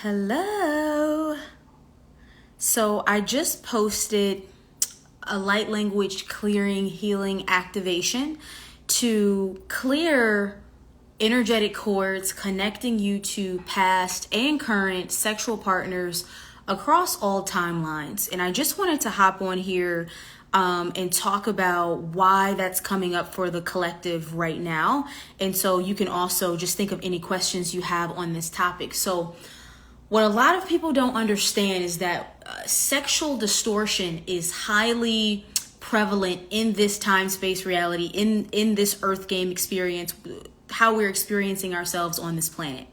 Hello. So I just posted a light language clearing healing activation to clear energetic cords connecting you to past and current sexual partners across all timelines. And I just wanted to hop on here and talk about why that's coming up for the collective right now. And so you can also just think of any questions you have on this topic. So what a lot of people don't understand is that sexual distortion is highly prevalent in this time-space reality, in this earth game experience, how we're experiencing ourselves on this planet.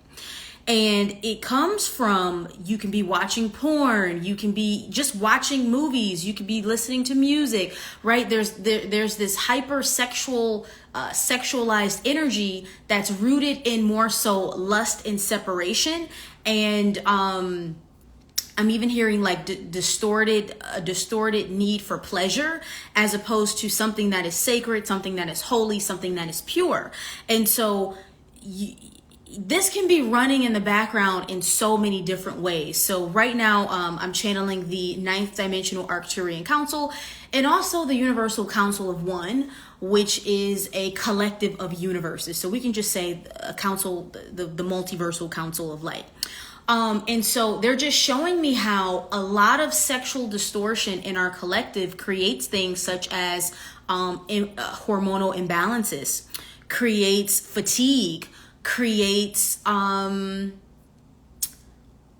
And it comes from, you can be watching porn, you can be just watching movies, you can be listening to music, right? There's this hypersexual, sexualized energy that's rooted in more so lust and separation. And I'm even hearing like a distorted need for pleasure, as opposed to something that is sacred, something that is holy, something that is pure. And so this can be running in the background in so many different ways. So right now, I'm channeling the 9th dimensional Arcturian council and also the universal council of one, which is a collective of universes. So we can just say a council, the multiversal council of light. And so they're just showing me how a lot of sexual distortion in our collective creates things such as hormonal imbalances, creates fatigue, creates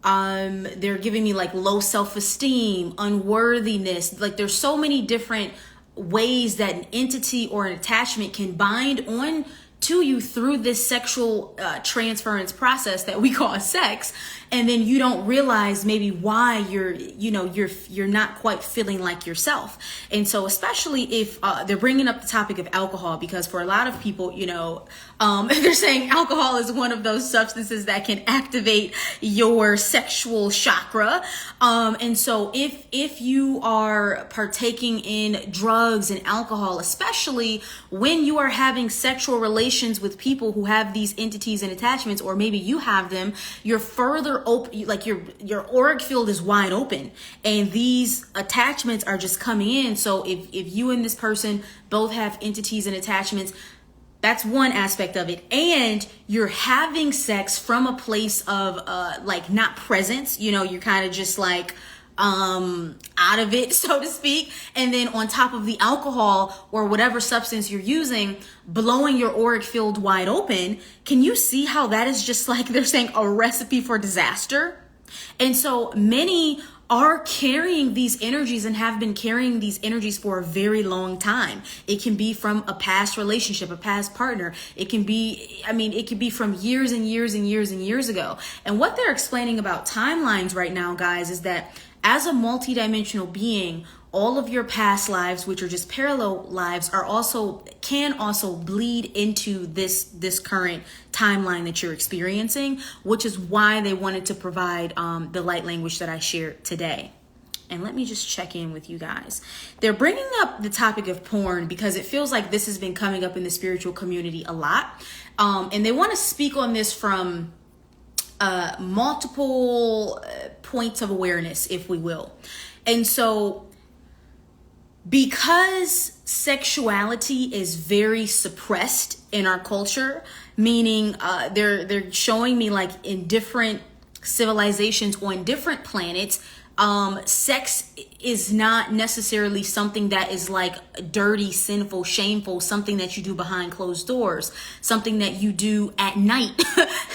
they're giving me like low self-esteem, unworthiness. Like there's so many different ways that an entity or an attachment can bind on to you through this sexual transference process that we call sex, and then you don't realize maybe why you're not quite feeling like yourself. And so especially if they're bringing up the topic of alcohol, because for a lot of people, they're saying alcohol is one of those substances that can activate your sexual chakra. And so if you are partaking in drugs and alcohol, especially when you are having sexual relations with people who have these entities and attachments, or maybe you have them, you're further open, like your auric field is wide open, and these attachments are just coming in. So if you and this person both have entities and attachments, that's one aspect of it. And you're having sex from a place of like not presence, you're kind of just like out of it, so to speak. And then on top of the alcohol or whatever substance you're using, blowing your auric field wide open, can you see how that is just like, they're saying, a recipe for disaster? And so many are carrying these energies and have been carrying these energies for a very long time. It can be from a past relationship, a past partner. It can be from years and years and years and years ago. And what they're explaining about timelines right now, guys, is that as a multidimensional being, all of your past lives, which are just parallel lives, can also bleed into this current timeline that you're experiencing, which is why they wanted to provide the light language that I shared today. And let me just check in with you guys. They're bringing up the topic of porn because it feels like this has been coming up in the spiritual community a lot. And they want to speak on this from multiple points of awareness, if we will. And so because sexuality is very suppressed in our culture, meaning they're showing me like in different civilizations on different planets, sex is not necessarily something that is like dirty, sinful, shameful, something that you do behind closed doors, something that you do at night.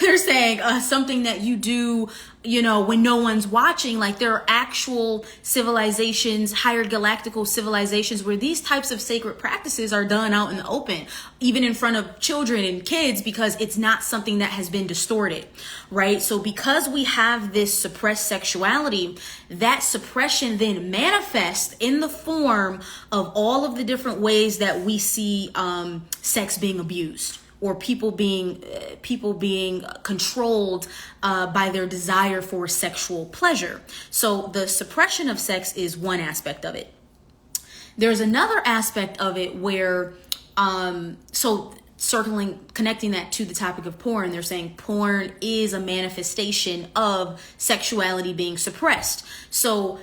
They're saying something that you do, when no one's watching. Like there are actual civilizations, higher galactical civilizations, where these types of sacred practices are done out in the open, even in front of children and kids, because it's not something that has been distorted, right? So because we have this suppressed sexuality, that suppression then manifests in the form of all of the different ways that we see sex being abused, or people being controlled by their desire for sexual pleasure. So the suppression of sex is one aspect of it. There's another aspect of it where so connecting that to the topic of porn, they're saying porn is a manifestation of sexuality being suppressed. So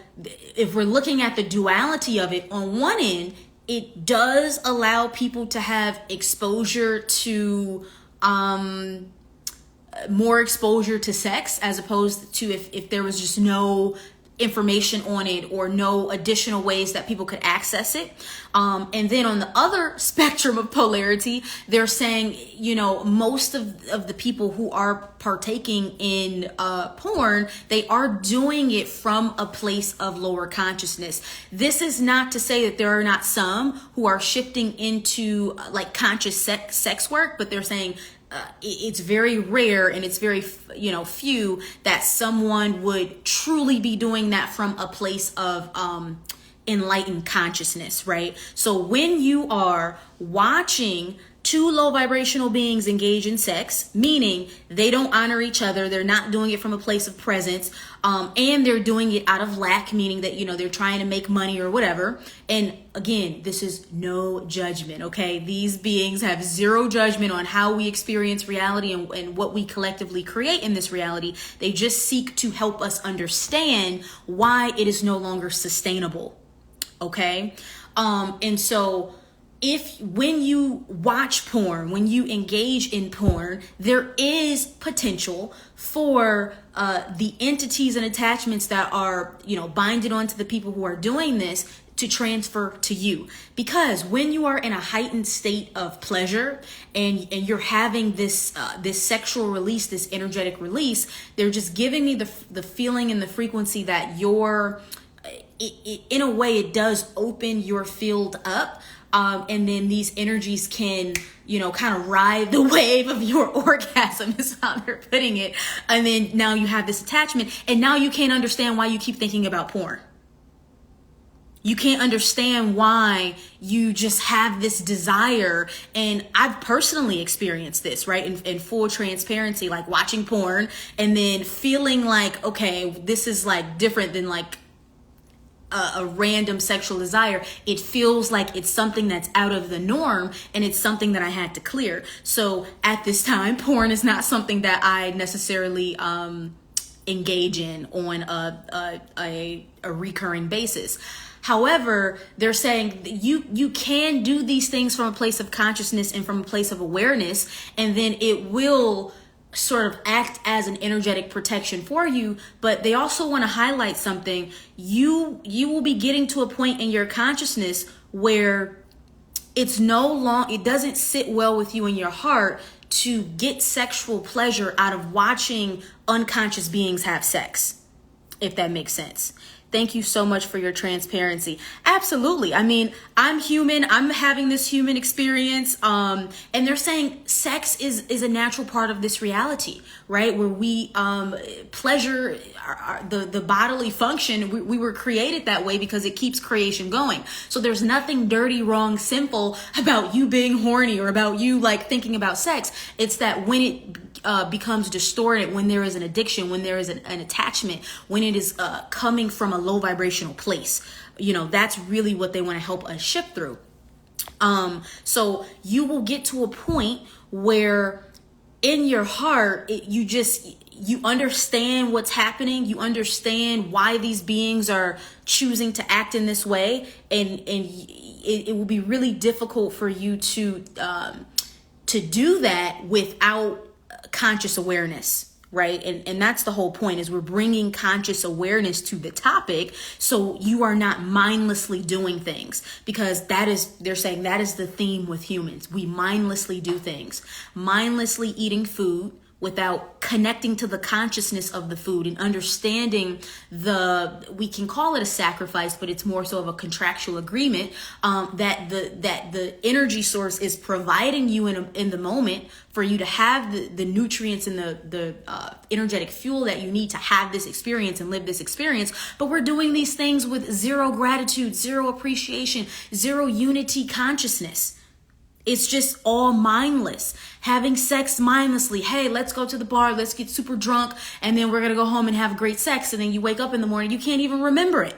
if we're looking at the duality of it, on one end, it does allow people to have exposure to more exposure to sex, as opposed to if there was just no information on it or no additional ways that people could access it. And then on the other spectrum of polarity, they're saying, you know, most of the people who are partaking in porn, they are doing it from a place of lower consciousness. This is not to say that there are not some who are shifting into like conscious sex work, but they're saying it's very rare and it's very, few that someone would truly be doing that from a place of enlightened consciousness, right? So when you are watching two low vibrational beings engage in sex, meaning they don't honor each other, they're not doing it from a place of presence, and they're doing it out of lack, meaning that, they're trying to make money or whatever. And again, this is no judgment, okay? These beings have zero judgment on how we experience reality and what we collectively create in this reality. They just seek to help us understand why it is no longer sustainable, okay? And so when you watch porn, when you engage in porn, there is potential for the entities and attachments that are, binded onto the people who are doing this to transfer to you. Because when you are in a heightened state of pleasure and you're having this sexual release, this energetic release, they're just giving me the feeling and the frequency that in a way, it does open your field up. And then these energies can, kind of ride the wave of your orgasm is how they're putting it. And then now you have this attachment, and now you can't understand why you keep thinking about porn. You can't understand why you just have this desire. And I've personally experienced this, right? In full transparency, like watching porn and then feeling like, okay, this is like different than like a random sexual desire. It feels like it's something that's out of the norm, and it's something that I had to clear. So at this time, porn is not something that I necessarily engage in on a recurring basis. However, they're saying you can do these things from a place of consciousness and from a place of awareness, and then it will sort of act as an energetic protection for you. But they also want to highlight something. You will be getting to a point in your consciousness where it doesn't sit well with you in your heart to get sexual pleasure out of watching unconscious beings have sex, if that makes sense. Thank you so much for your transparency. Absolutely. I mean, I'm human. I'm having this human experience. And they're saying sex is a natural part of this reality, right? Where we pleasure the bodily function. We were created that way because it keeps creation going. So there's nothing dirty, wrong, sinful about you being horny or about you like thinking about sex. It's that when it becomes distorted, when there is an addiction, when there is an attachment, when it is coming from a low vibrational place, that's really what they want to help us shift through. So you will get to a point where in your heart, you understand what's happening. You understand why these beings are choosing to act in this way. And it will be really difficult for you to do that without conscious awareness, right? And that's the whole point, is we're bringing conscious awareness to the topic so you are not mindlessly doing things, because they're saying that is the theme with humans. We mindlessly do things, mindlessly eating food without connecting to the consciousness of the food and understanding we can call it a sacrifice, but it's more so of a contractual agreement that the energy source is providing you in the moment for you to have the nutrients and the energetic fuel that you need to have this experience and live this experience. But we're doing these things with zero gratitude, zero appreciation, zero unity consciousness. It's just all mindless. Having sex mindlessly. Hey, let's go to the bar. Let's get super drunk. And then we're going to go home and have great sex. And then you wake up in the morning, you can't even remember it.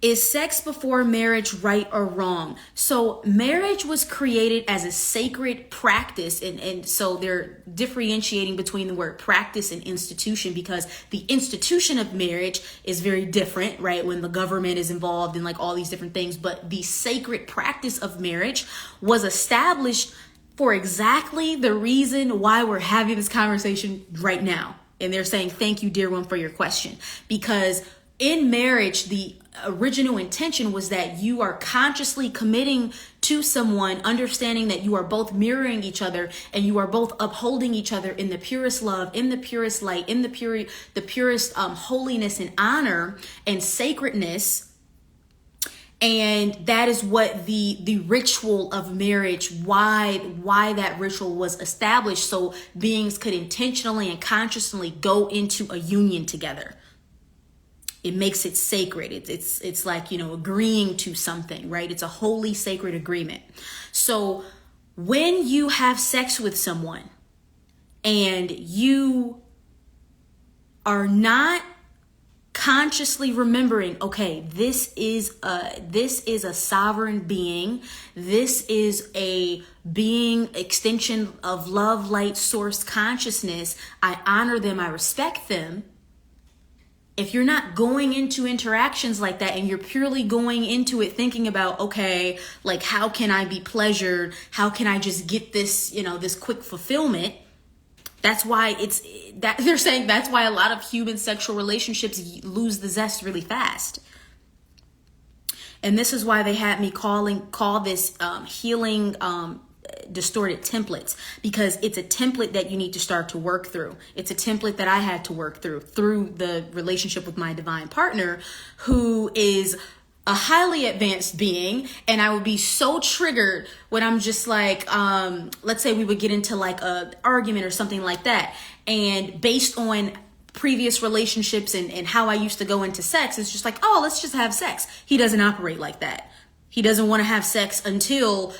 Is sex before marriage right or wrong? So marriage was created as a sacred practice. And so they're differentiating between the word practice and institution, because the institution of marriage is very different, right? When the government is involved in like all these different things. But the sacred practice of marriage was established for exactly the reason why we're having this conversation right now. And they're saying, thank you, dear one, for your question. Because in marriage, the original intention was that you are consciously committing to someone, understanding that you are both mirroring each other and you are both upholding each other in the purest love, in the purest light, in the purest holiness and honor and sacredness. And that is what the ritual of marriage, why that ritual was established, so beings could intentionally and consciously go into a union together. It makes it sacred. It's like, agreeing to something, right? It's a holy, sacred agreement. So when you have sex with someone and you are not consciously remembering, okay, this is a sovereign being. This is a being extension of love, light, source consciousness. I honor them. I respect them. If you're not going into interactions like that and you're purely going into it thinking about, okay, like, how can I be pleasured? How can I just get this, this quick fulfillment? That's why they're saying that's why a lot of human sexual relationships lose the zest really fast. And this is why they had me call this healing distorted templates, because it's a template that you need to start to work through. It's a template that I had to work through the relationship with my divine partner, who is a highly advanced being. And I would be so triggered when I'm just like, let's say we would get into like a argument or something like that. And based on previous relationships and how I used to go into sex, it's just like, oh, let's just have sex. He doesn't operate like that. He doesn't want to have sex until,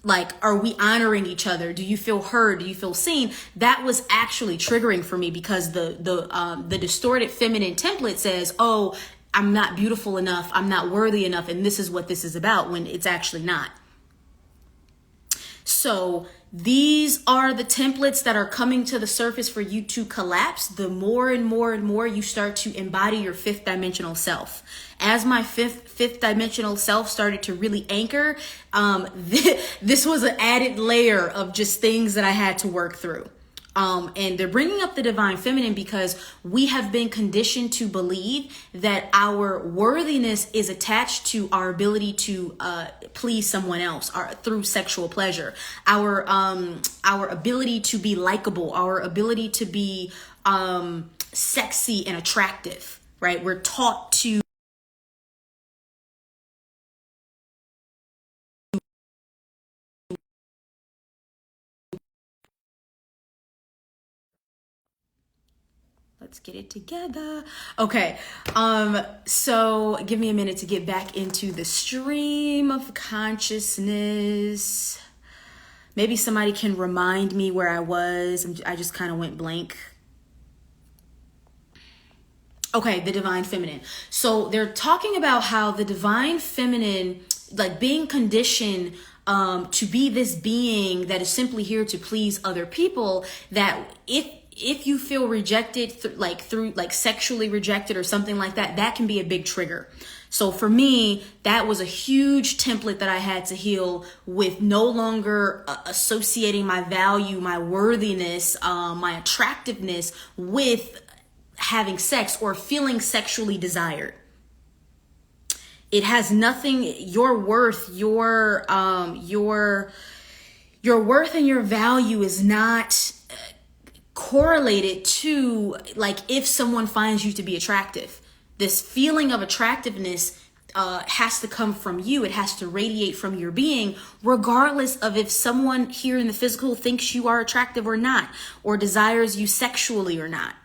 like, are we honoring each other? Do you feel heard? Do you feel seen? That was actually triggering for me, because the distorted feminine template says, oh, I'm not beautiful enough, I'm not worthy enough, and this is what this is about, when it's actually not. So these are the templates that are coming to the surface for you to collapse the more and more and more you start to embody your fifth dimensional self. As my fifth dimensional self started to really anchor, this was an added layer of just things that I had to work through. And they're bringing up the divine feminine because we have been conditioned to believe that our worthiness is attached to our ability to please someone else through sexual pleasure, our ability to be likable, our ability to be sexy and attractive, right? We're taught to Let's get it together. Okay. So give me a minute to get back into the stream of consciousness. Maybe somebody can remind me where I was. I just kind of went blank. Okay, the divine feminine. So they're talking about how the divine feminine, like being conditioned to be this being that is simply here to please other people, that if you feel rejected, through sexually rejected or something like that, that can be a big trigger. So for me, that was a huge template that I had to heal with, no longer associating my value, my worthiness, my attractiveness with having sex or feeling sexually desired. It has nothing, your worth, your worth and your value is not correlated to like if someone finds you to be attractive. This feeling of attractiveness has to come from you. It has to radiate from your being, regardless of if someone here in the physical thinks you are attractive or not, or desires you sexually or not.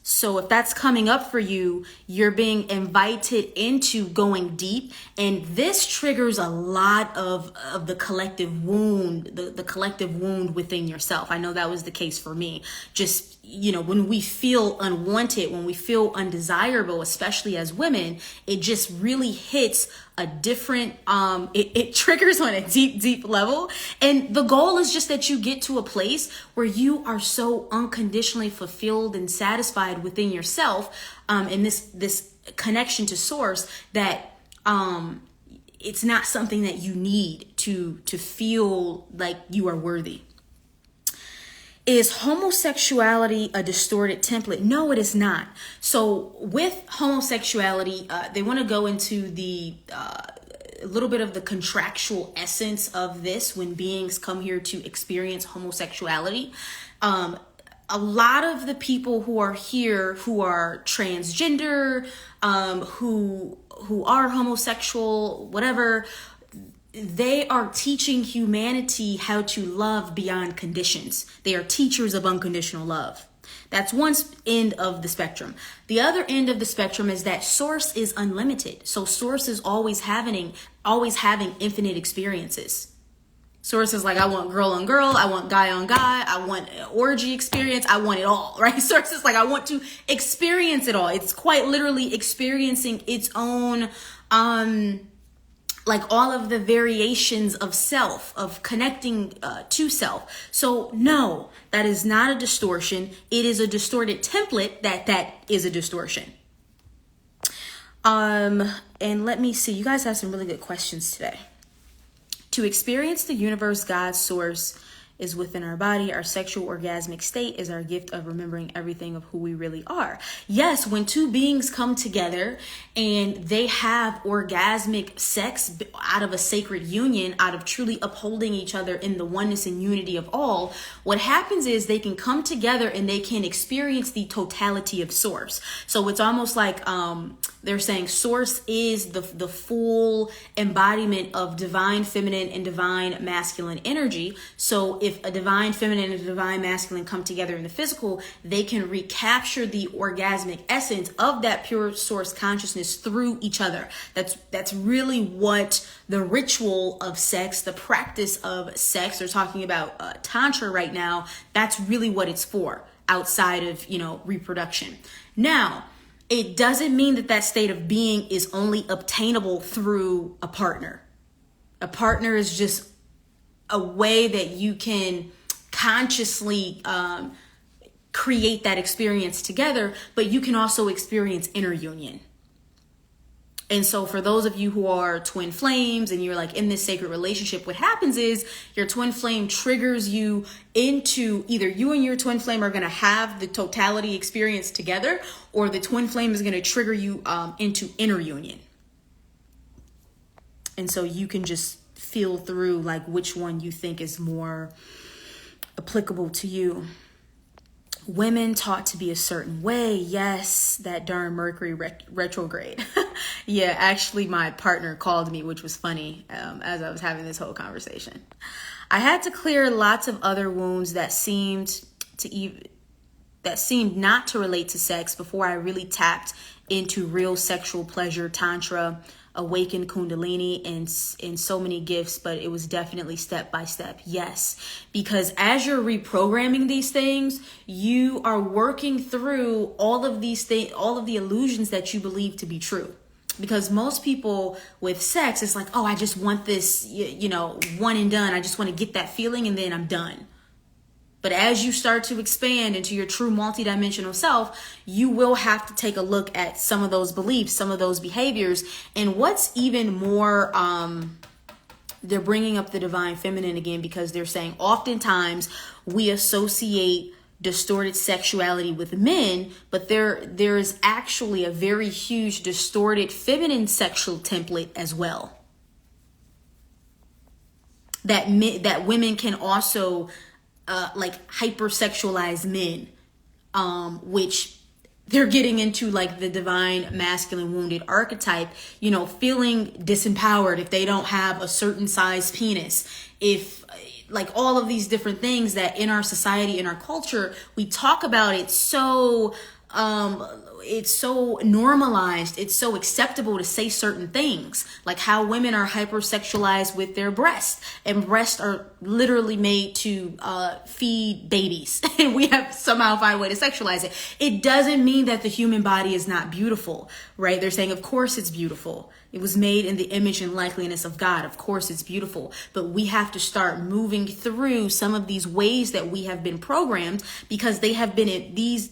So if that's coming up for you, you're being invited into going deep. And this triggers a lot of the collective wound, the collective wound within yourself. I know that was the case for me. Just, when we feel unwanted, when we feel undesirable, especially as women, it just really hits a different, it triggers on a deep level. And the goal is just that you get to a place where you are so unconditionally fulfilled and satisfied within yourself, and this connection to source, that it's not something that you need to feel like you are worthy. Is homosexuality a distorted template? No, it is not. So with homosexuality, they want to go into the a little bit of the contractual essence of this when beings come here to experience homosexuality. A lot of the people who are here who are transgender, who are homosexual, whatever, they are teaching humanity how to love beyond conditions. They are teachers of unconditional love. That's one end of the spectrum. The other end of the spectrum is that source is unlimited. So source is always having infinite experiences. Source is like, I want girl on girl, I want guy on guy, I want an orgy experience, I want it all, right? Source is like, I want to experience it all. It's quite literally experiencing its own, like all of the variations of self, of connecting to self. So no, that is not a distortion. It is a distorted template that is a distortion. And let me see, you guys have some really good questions today. To experience the universe, God's source is within our body. Our sexual orgasmic state is our gift of remembering everything of who we really are. Yes, when two beings come together and they have orgasmic sex out of a sacred union, out of truly upholding each other in the oneness and unity of all, what happens is they can come together and they can experience the totality of source. So it's almost like they're saying source is the full embodiment of divine feminine and divine masculine energy. So if a divine feminine and a divine masculine come together in the physical, they can recapture the orgasmic essence of that pure source consciousness through each other. That's really what the ritual of sex, the practice of sex, they're talking about tantra right now. That's really what it's for, outside of, reproduction. Now, it doesn't mean that state of being is only obtainable through a partner. A partner is just a way that you can consciously create that experience together, but you can also experience inner union. And so for those of you who are twin flames and you're like in this sacred relationship, what happens is your twin flame triggers you into either you and your twin flame are going to have the totality experience together, or the twin flame is going to trigger you into inner union. And so you can just feel through like which one you think is more applicable to you. Women taught to be a certain way. Yes, that darn Mercury retrograde. Yeah, actually my partner called me, which was funny, as I was having this whole conversation. I had to clear lots of other wounds that seemed not to relate to sex before I really tapped into real sexual pleasure, tantra, awakened kundalini, and so many gifts, but it was definitely step by step. Yes, because as you're reprogramming these things, you are working through all of these things, all of the illusions that you believe to be true. Because most people with sex, it's like, oh, I just want this, one and done. I just want to get that feeling and then I'm done. But as you start to expand into your true multidimensional self, you will have to take a look at some of those beliefs, some of those behaviors. And what's even more, they're bringing up the divine feminine again, because they're saying oftentimes we associate distorted sexuality with men, but there is actually a very huge distorted feminine sexual template as well. That women can also like hypersexualize men, which they're getting into like the divine masculine wounded archetype, feeling disempowered if they don't have a certain size penis, if like all of these different things that in our society, in our culture, we talk about it so it's so normalized, it's so acceptable to say certain things, like how women are hypersexualized with their breasts, and breasts are literally made to feed babies, and we have somehow find a way to sexualize it. It doesn't mean that the human body is not beautiful, right? They're saying, of course it's beautiful. It was made in the image and likeness of God. Of course it's beautiful, but we have to start moving through some of these ways that we have been programmed, because they have been these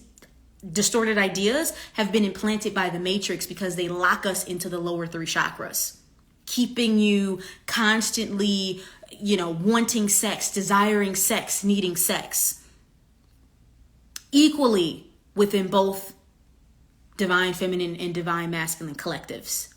distorted ideas have been implanted by the matrix, because they lock us into the lower three chakras, keeping you constantly, wanting sex, desiring sex, needing sex, equally within both divine feminine and divine masculine collectives.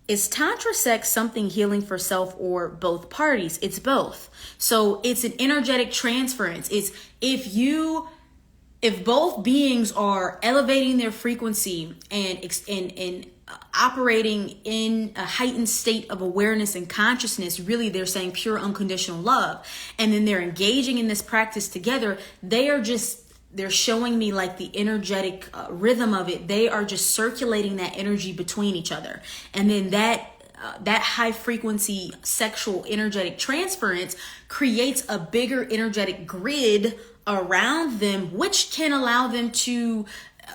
Is Tantra sex something healing for self or both parties? It's both. So it's an energetic transference. It's if both beings are elevating their frequency and operating in a heightened state of awareness and consciousness, really they're saying pure unconditional love, and then they're engaging in this practice together, they're showing me like the energetic rhythm of it. They are just circulating that energy between each other. And then that high frequency sexual energetic transference creates a bigger energetic grid around them, which can allow them to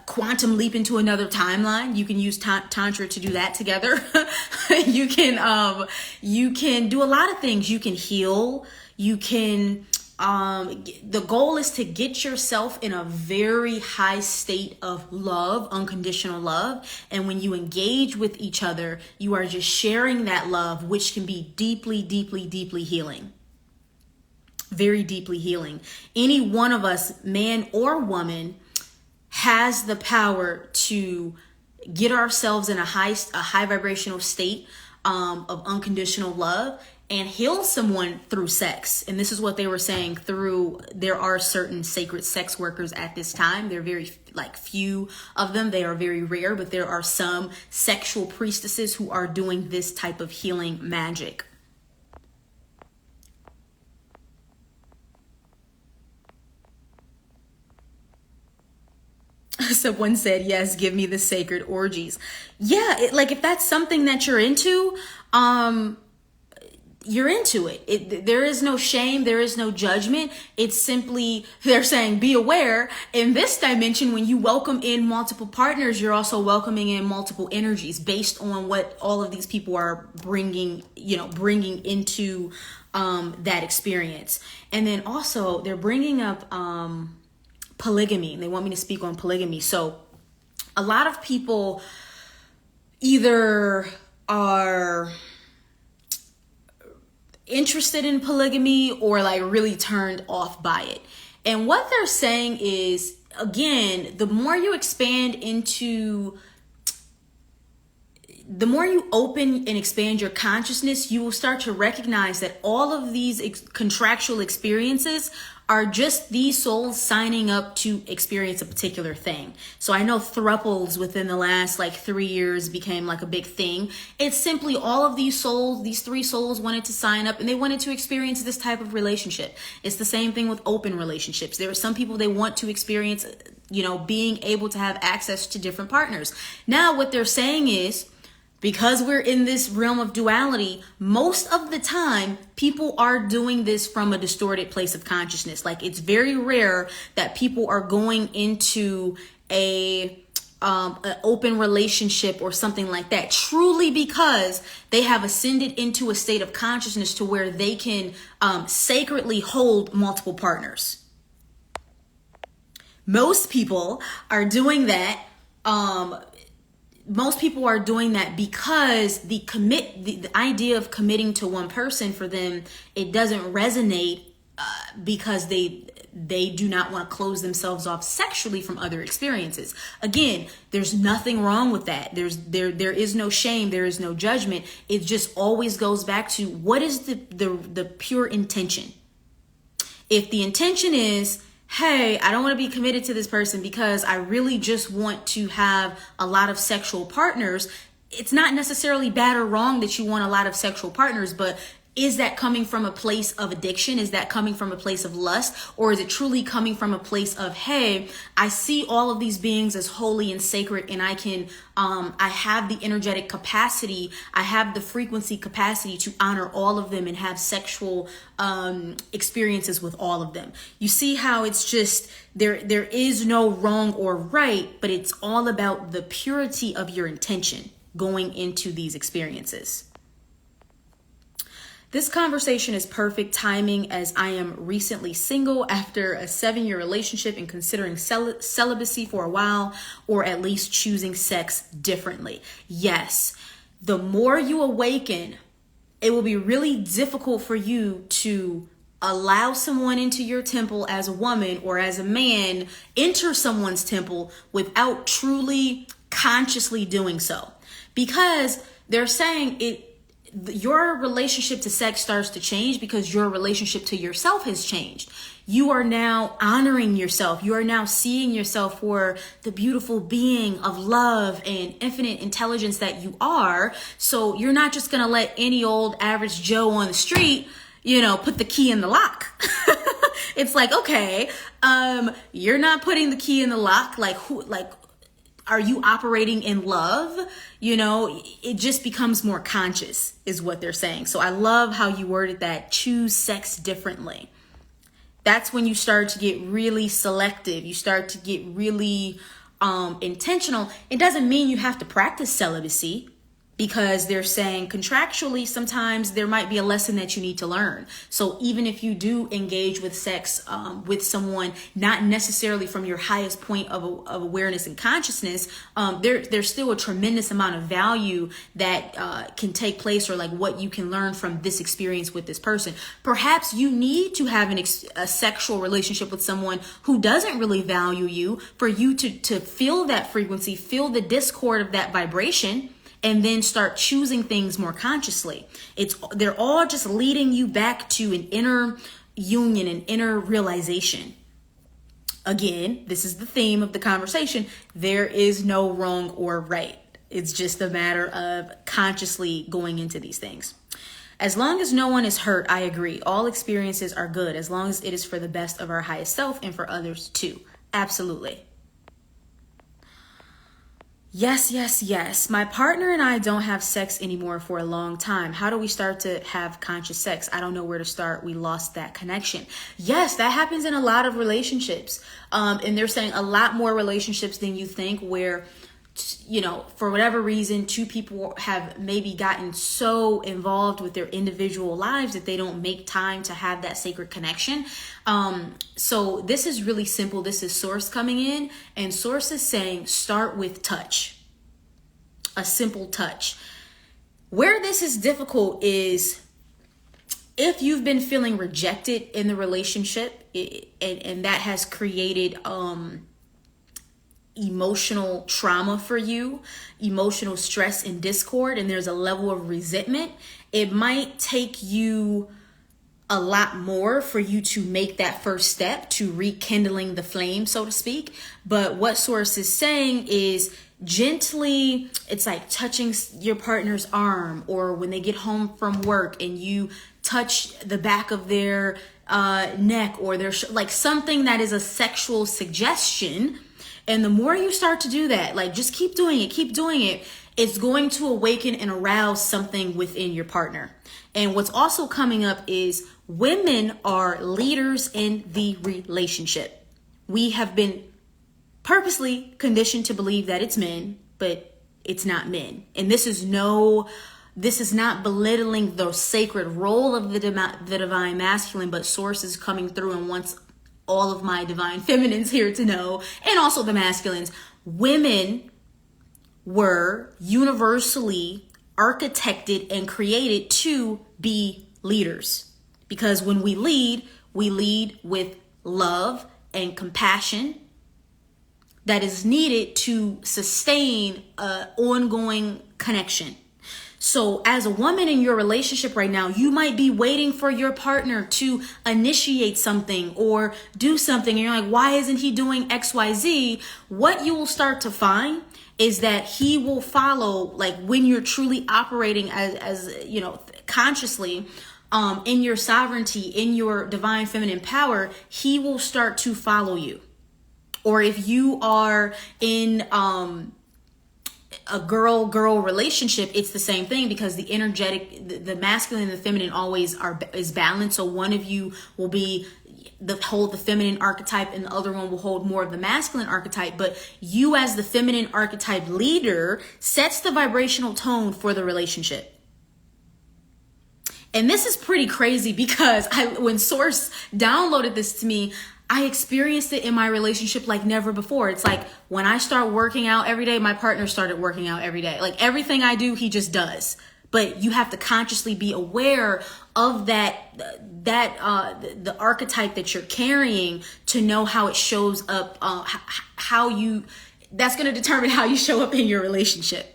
quantum leap into another timeline. You can use Tantra to do that together. You can do a lot of things. You can heal. You can... the goal is to get yourself in a very high state of love, unconditional love. And when you engage with each other, you are just sharing that love, which can be deeply, deeply, deeply healing. Very deeply healing. Any one of us, man or woman, has the power to get ourselves in a high vibrational state of unconditional love and heal someone through sex. And this is what they were saying there are certain sacred sex workers at this time. They're very few of them. They are very rare, but there are some sexual priestesses who are doing this type of healing magic. Someone said, yes, give me the sacred orgies. Yeah, if that's something that you're into, you're into it. There is no shame. There is no judgment. It's simply, they're saying, be aware in this dimension, when you welcome in multiple partners, you're also welcoming in multiple energies based on what all of these people are bringing into that experience. And then also they're bringing up polygamy. They want me to speak on polygamy. So a lot of people either are interested in polygamy or really turned off by it. And what they're saying is, again, the more you open and expand your consciousness, you will start to recognize that all of these contractual experiences are just these souls signing up to experience a particular thing. So I know thruples within the last 3 years became a big thing. It's simply all of these souls, these 3 souls wanted to sign up and they wanted to experience this type of relationship. It's the same thing with open relationships. There are some people, they want to experience, being able to have access to different partners. Now what they're saying is, because we're in this realm of duality, most of the time, people are doing this from a distorted place of consciousness. It's very rare that people are going into an open relationship or something like that, truly because they have ascended into a state of consciousness to where they can sacredly hold multiple partners. Most people are doing that. Most people are doing that because the idea of committing to one person for them, it doesn't resonate because they do not want to close themselves off sexually from other experiences. Again, there's nothing wrong with that. There is no shame. There is no judgment. It just always goes back to what is the pure intention. If the intention is, hey, I don't want to be committed to this person because I really just want to have a lot of sexual partners. It's not necessarily bad or wrong that you want a lot of sexual partners, but Is that coming from a place of addiction? Is that coming from a place of lust? Or is it truly coming from a place of, hey, I see all of these beings as holy and sacred, and I have the energetic capacity, I have the frequency capacity to honor all of them and have sexual experiences with all of them. You see how it's just, there is no wrong or right, but it's all about the purity of your intention going into these experiences. This conversation is perfect timing as I am recently single after a 7-year relationship and considering celibacy for a while, or at least choosing sex differently. Yes, the more you awaken, it will be really difficult for you to allow someone into your temple as a woman, or as a man, enter someone's temple without truly consciously doing so. Because they're saying your relationship to sex starts to change because your relationship to yourself has changed. You are now honoring yourself. You are now seeing yourself for the beautiful being of love and infinite intelligence that you are. So you're not just going to let any old average Joe on the street, put the key in the lock. It's like, okay, you're not putting the key in the lock. Are you operating in love? It just becomes more conscious is what they're saying. So I love how you worded that. Choose sex differently. That's when you start to get really selective. You start to get really intentional. It doesn't mean you have to practice celibacy, because they're saying contractually, sometimes there might be a lesson that you need to learn. So even if you do engage with sex with someone, not necessarily from your highest point of awareness and consciousness, there's still a tremendous amount of value that can take place, or like what you can learn from this experience with this person. Perhaps you need to have a sexual relationship with someone who doesn't really value you, for you to feel that frequency, feel the discord of that vibration, and then start choosing things more consciously. They're all just leading you back to an inner union, an inner realization. Again, this is the theme of the conversation. There is no wrong or right. It's just a matter of consciously going into these things. As long as no one is hurt, I agree. All experiences are good as long as it is for the best of our highest self and for others too. Absolutely. Yes. My partner and I don't have sex anymore for a long time. How do we start to have conscious sex? I don't know where to start. We lost that connection. Yes, that happens in a lot of relationships. And they're saying a lot more relationships than you think, where, for whatever reason, two people have maybe gotten so involved with their individual lives that they don't make time to have that sacred connection. So this is really simple. This is Source coming in, and Source is saying start with touch, a simple touch. Where this is difficult is if you've been feeling rejected in the relationship, and that has created emotional trauma for you, emotional stress and discord, and there's a level of resentment, it might take you a lot more for you to make that first step to rekindling the flame, so to speak. But what Source is saying is gently, it's like touching your partner's arm, or when they get home from work and you touch the back of their neck or their like something that is a sexual suggestion. And the more you start to do that, like just keep doing it, it's going to awaken and arouse something within your partner. And what's also coming up is women are leaders in the relationship. We have been purposely conditioned to believe that it's men, but it's not men. And this is not belittling the sacred role of the divine masculine, but Source is coming through and wants all of my divine feminines here to know, and also the masculines. Women were universally architected and created to be leaders, because when we lead with love and compassion that is needed to sustain an ongoing connection. So as a woman in your relationship right now, you might be waiting for your partner to initiate something or do something. And you're like, why isn't he doing XYZ? What you will start to find is that he will follow, like when you're truly operating as consciously, in your sovereignty, in your divine feminine power, he will start to follow you. Or if you are in a girl relationship, it's the same thing, because the energetic, the masculine and the feminine always is balanced. So one of you will be hold the feminine archetype and the other one will hold more of the masculine archetype. But you as the feminine archetype leader sets the vibrational tone for the relationship. And this is pretty crazy, because when Source downloaded this to me, I experienced it in my relationship like never before. It's like when I start working out every day, my partner started working out every day. Like everything I do, he just does. But you have to consciously be aware of the archetype that you're carrying to know how it shows up, that's going to determine how you show up in your relationship.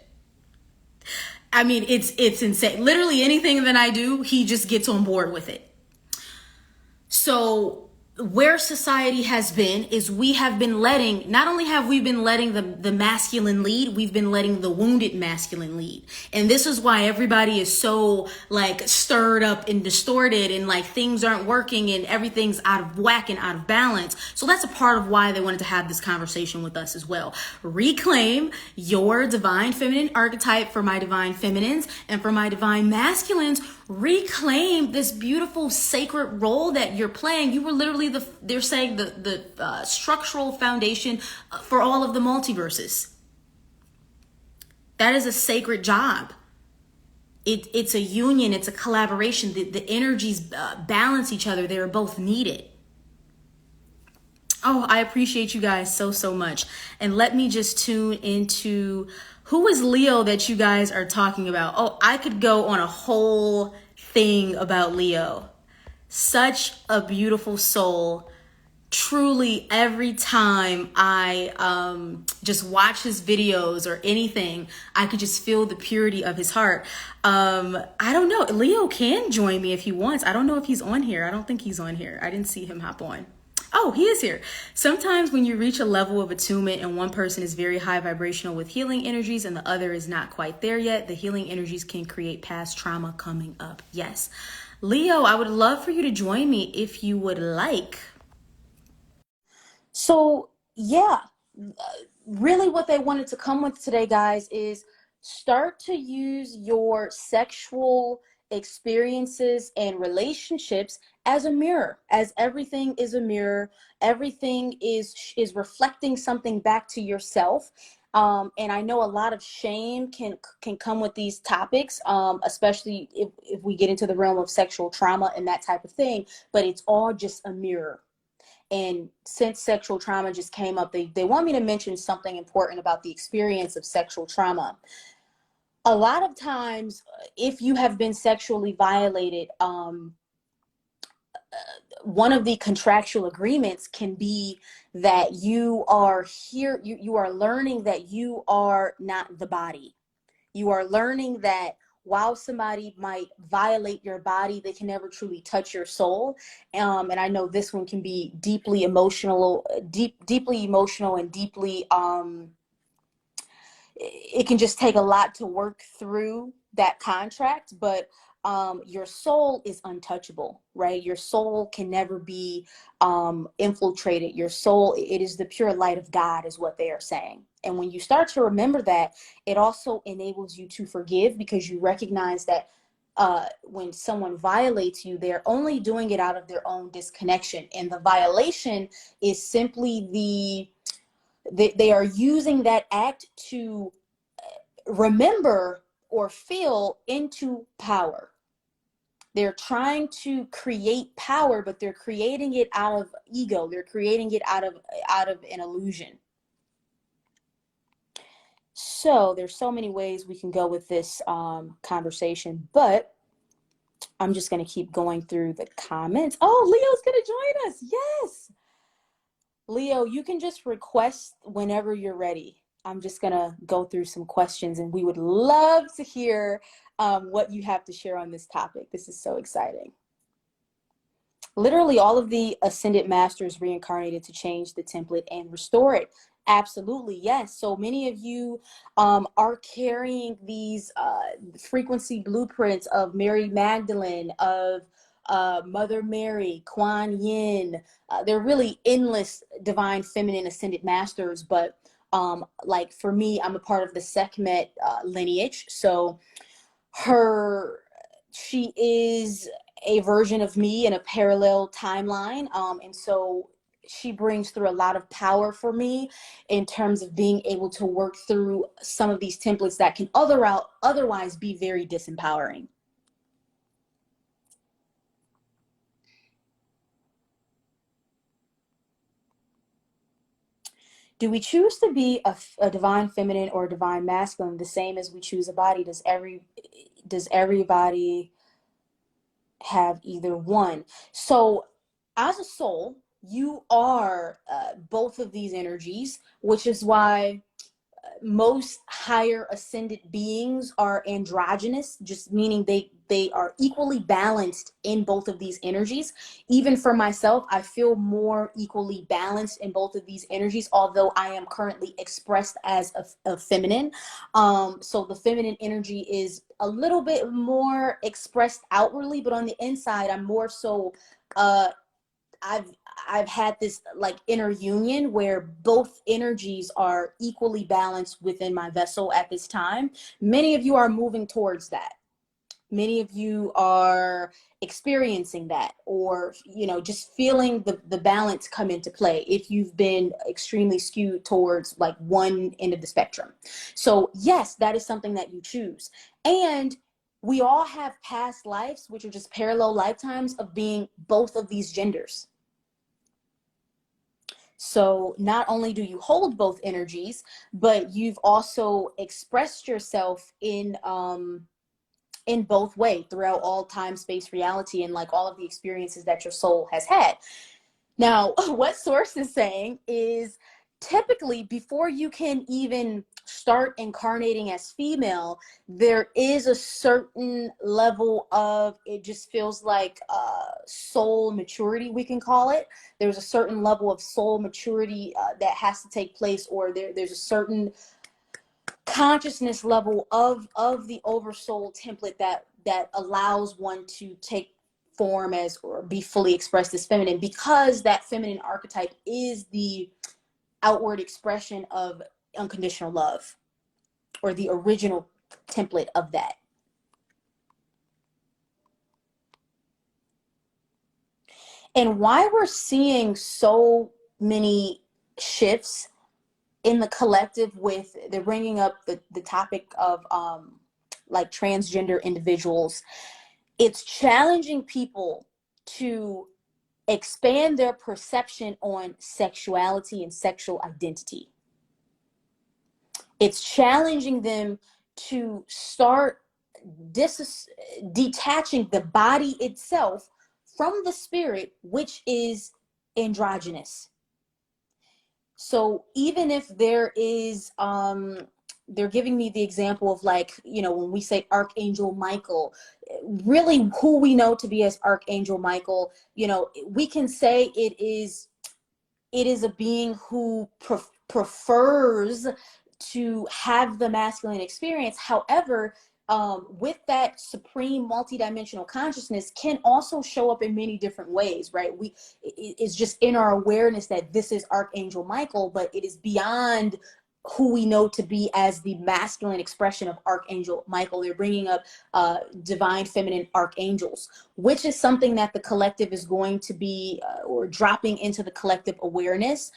I mean, it's insane. Literally anything that I do, he just gets on board with it. So where society has been is we have been letting, not only have we been letting the masculine lead, we've been letting the wounded masculine lead. And this is why everybody is so like stirred up and distorted, and like things aren't working and everything's out of whack and out of balance. So that's a part of why they wanted to have this conversation with us as well. Reclaim your divine feminine archetype for my divine feminines, and for my divine masculines, reclaim this beautiful sacred role that you're playing. You were literally they're saying the structural foundation for all of the multiverses. That is a sacred job. It's a union. It's a collaboration. The energies balance each other. They are both needed. Oh, I appreciate you guys so much. And let me just tune into who is Leo that you guys are talking about. Oh, I could go on a whole thing about Leo. Such a beautiful soul. Truly, every time I just watch his videos or anything, I could just feel the purity of his heart. I don't know. Leo can join me if he wants. I don't know if he's on here. I don't think he's on here. I didn't see him hop on. Oh, he is here. Sometimes when you reach a level of attunement and one person is very high vibrational with healing energies and the other is not quite there yet, the healing energies can create past trauma coming up. Yes. Leo, I would love for you to join me if you would like. So, yeah, really what they wanted to come with today, guys, is start to use your sexual experiences and relationships as a mirror, as everything is a mirror. Everything is reflecting something back to yourself. And I know a lot of shame can come with these topics, especially if we get into the realm of sexual trauma and that type of thing, but it's all just a mirror. And since sexual trauma just came up, they want me to mention something important about the experience of sexual trauma. A lot of times, if you have been sexually violated, one of the contractual agreements can be that you are here, you are learning that you are not the body. You are learning that while somebody might violate your body, they can never truly touch your soul. And I know this one can be deeply emotional, and deeply, it can just take a lot to work through that contract, but your soul is untouchable, right? Your soul can never be infiltrated. Your soul, it is the pure light of God, is what they are saying. And when you start to remember that, it also enables you to forgive, because you recognize that when someone violates you, they're only doing it out of their own disconnection. And the violation is simply they are using that act to remember or feel into power. They're trying to create power, but they're creating it out of ego. They're creating it out of an illusion. So there's so many ways we can go with this conversation, but I'm just going to keep going through the comments. Oh, Leo's going to join us. Yes. Leo, you can just request whenever you're ready. I'm just going to go through some questions, and we would love to hear what you have to share on this topic. This is so exciting. Literally all of the ascended masters reincarnated to change the template and restore it. Absolutely, yes. So many of you are carrying these frequency blueprints of Mary Magdalene, of Mother Mary, Kuan Yin. They're really endless divine feminine ascended masters. But like for me, I'm a part of the Sekhmet lineage. So her she is a version of me in a parallel timeline, and so she brings through a lot of power for me in terms of being able to work through some of these templates that can otherwise be very disempowering. Do we choose to be a divine feminine or a divine masculine the same as we choose a body? Does everybody have either one? So as a soul, you are both of these energies, which is why most higher ascended beings are androgynous, just meaning they are equally balanced in both of these energies. Even for myself, I feel more equally balanced in both of these energies, although I am currently expressed as a feminine. So the feminine energy is a little bit more expressed outwardly, but on the inside, I'm more so uh I've I've had this like inner union where both energies are equally balanced within my vessel at this time. Many of you are moving towards that. Many of you are experiencing that, or just feeling the balance come into play if you've been extremely skewed towards like one end of the spectrum. So yes, that is something that you choose. And we all have past lives, which are just parallel lifetimes of being both of these genders. So not only do you hold both energies, but you've also expressed yourself in both ways throughout all time, space, reality, and like all of the experiences that your soul has had. Now, what Source is saying is typically before you can even start incarnating as female, there is a certain level of, it just feels like soul maturity, we can call it. There's a certain level of soul maturity that has to take place, or there's a certain consciousness level of the oversoul template that allows one to take form as or be fully expressed as feminine, because that feminine archetype is the outward expression of unconditional love, or the original template of that. And why we're seeing so many shifts in the collective, with they're bringing up the topic of like transgender individuals, it's challenging people to expand their perception on sexuality and sexual identity. It's challenging them to start detaching the body itself from the spirit, which is androgynous. So even if there is they're giving me the example of like, when we say Archangel Michael, really who we know to be as Archangel Michael, we can say it is a being who prefers to have the masculine experience. However, with that supreme multidimensional consciousness can also show up in many different ways, right? It's just in our awareness that this is Archangel Michael, but it is beyond who we know to be as the masculine expression of Archangel Michael. They're bringing up divine feminine archangels, which is something that the collective is going to be or dropping into the collective awareness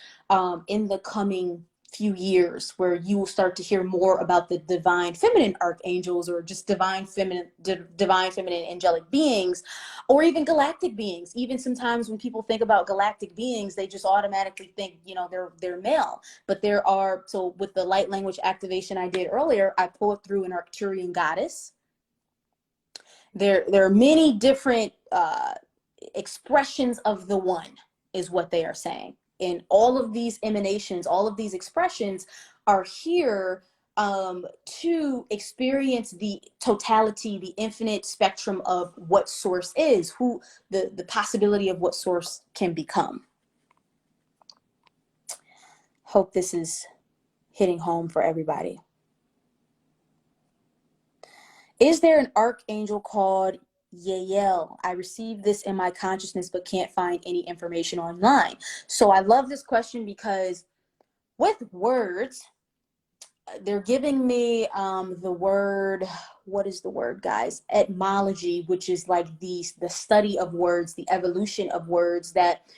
in the coming few years, where you will start to hear more about the divine feminine archangels, or just divine feminine angelic beings, or even galactic beings. Even sometimes when people think about galactic beings, they just automatically think they're male, but there are, so with the light language activation I did earlier, I pulled through an Arcturian goddess. There are many different expressions of the one, is what they are saying. And all of these emanations, all of these expressions are here to experience the totality, the infinite spectrum of what Source is, who the possibility of what Source can become. Hope this is hitting home for everybody. Is there an archangel called Yael? I received this in my consciousness but can't find any information online. So I love this question because with words, they're giving me the word, what is the word, guys? Etymology, which is like the study of words, the evolution of words, that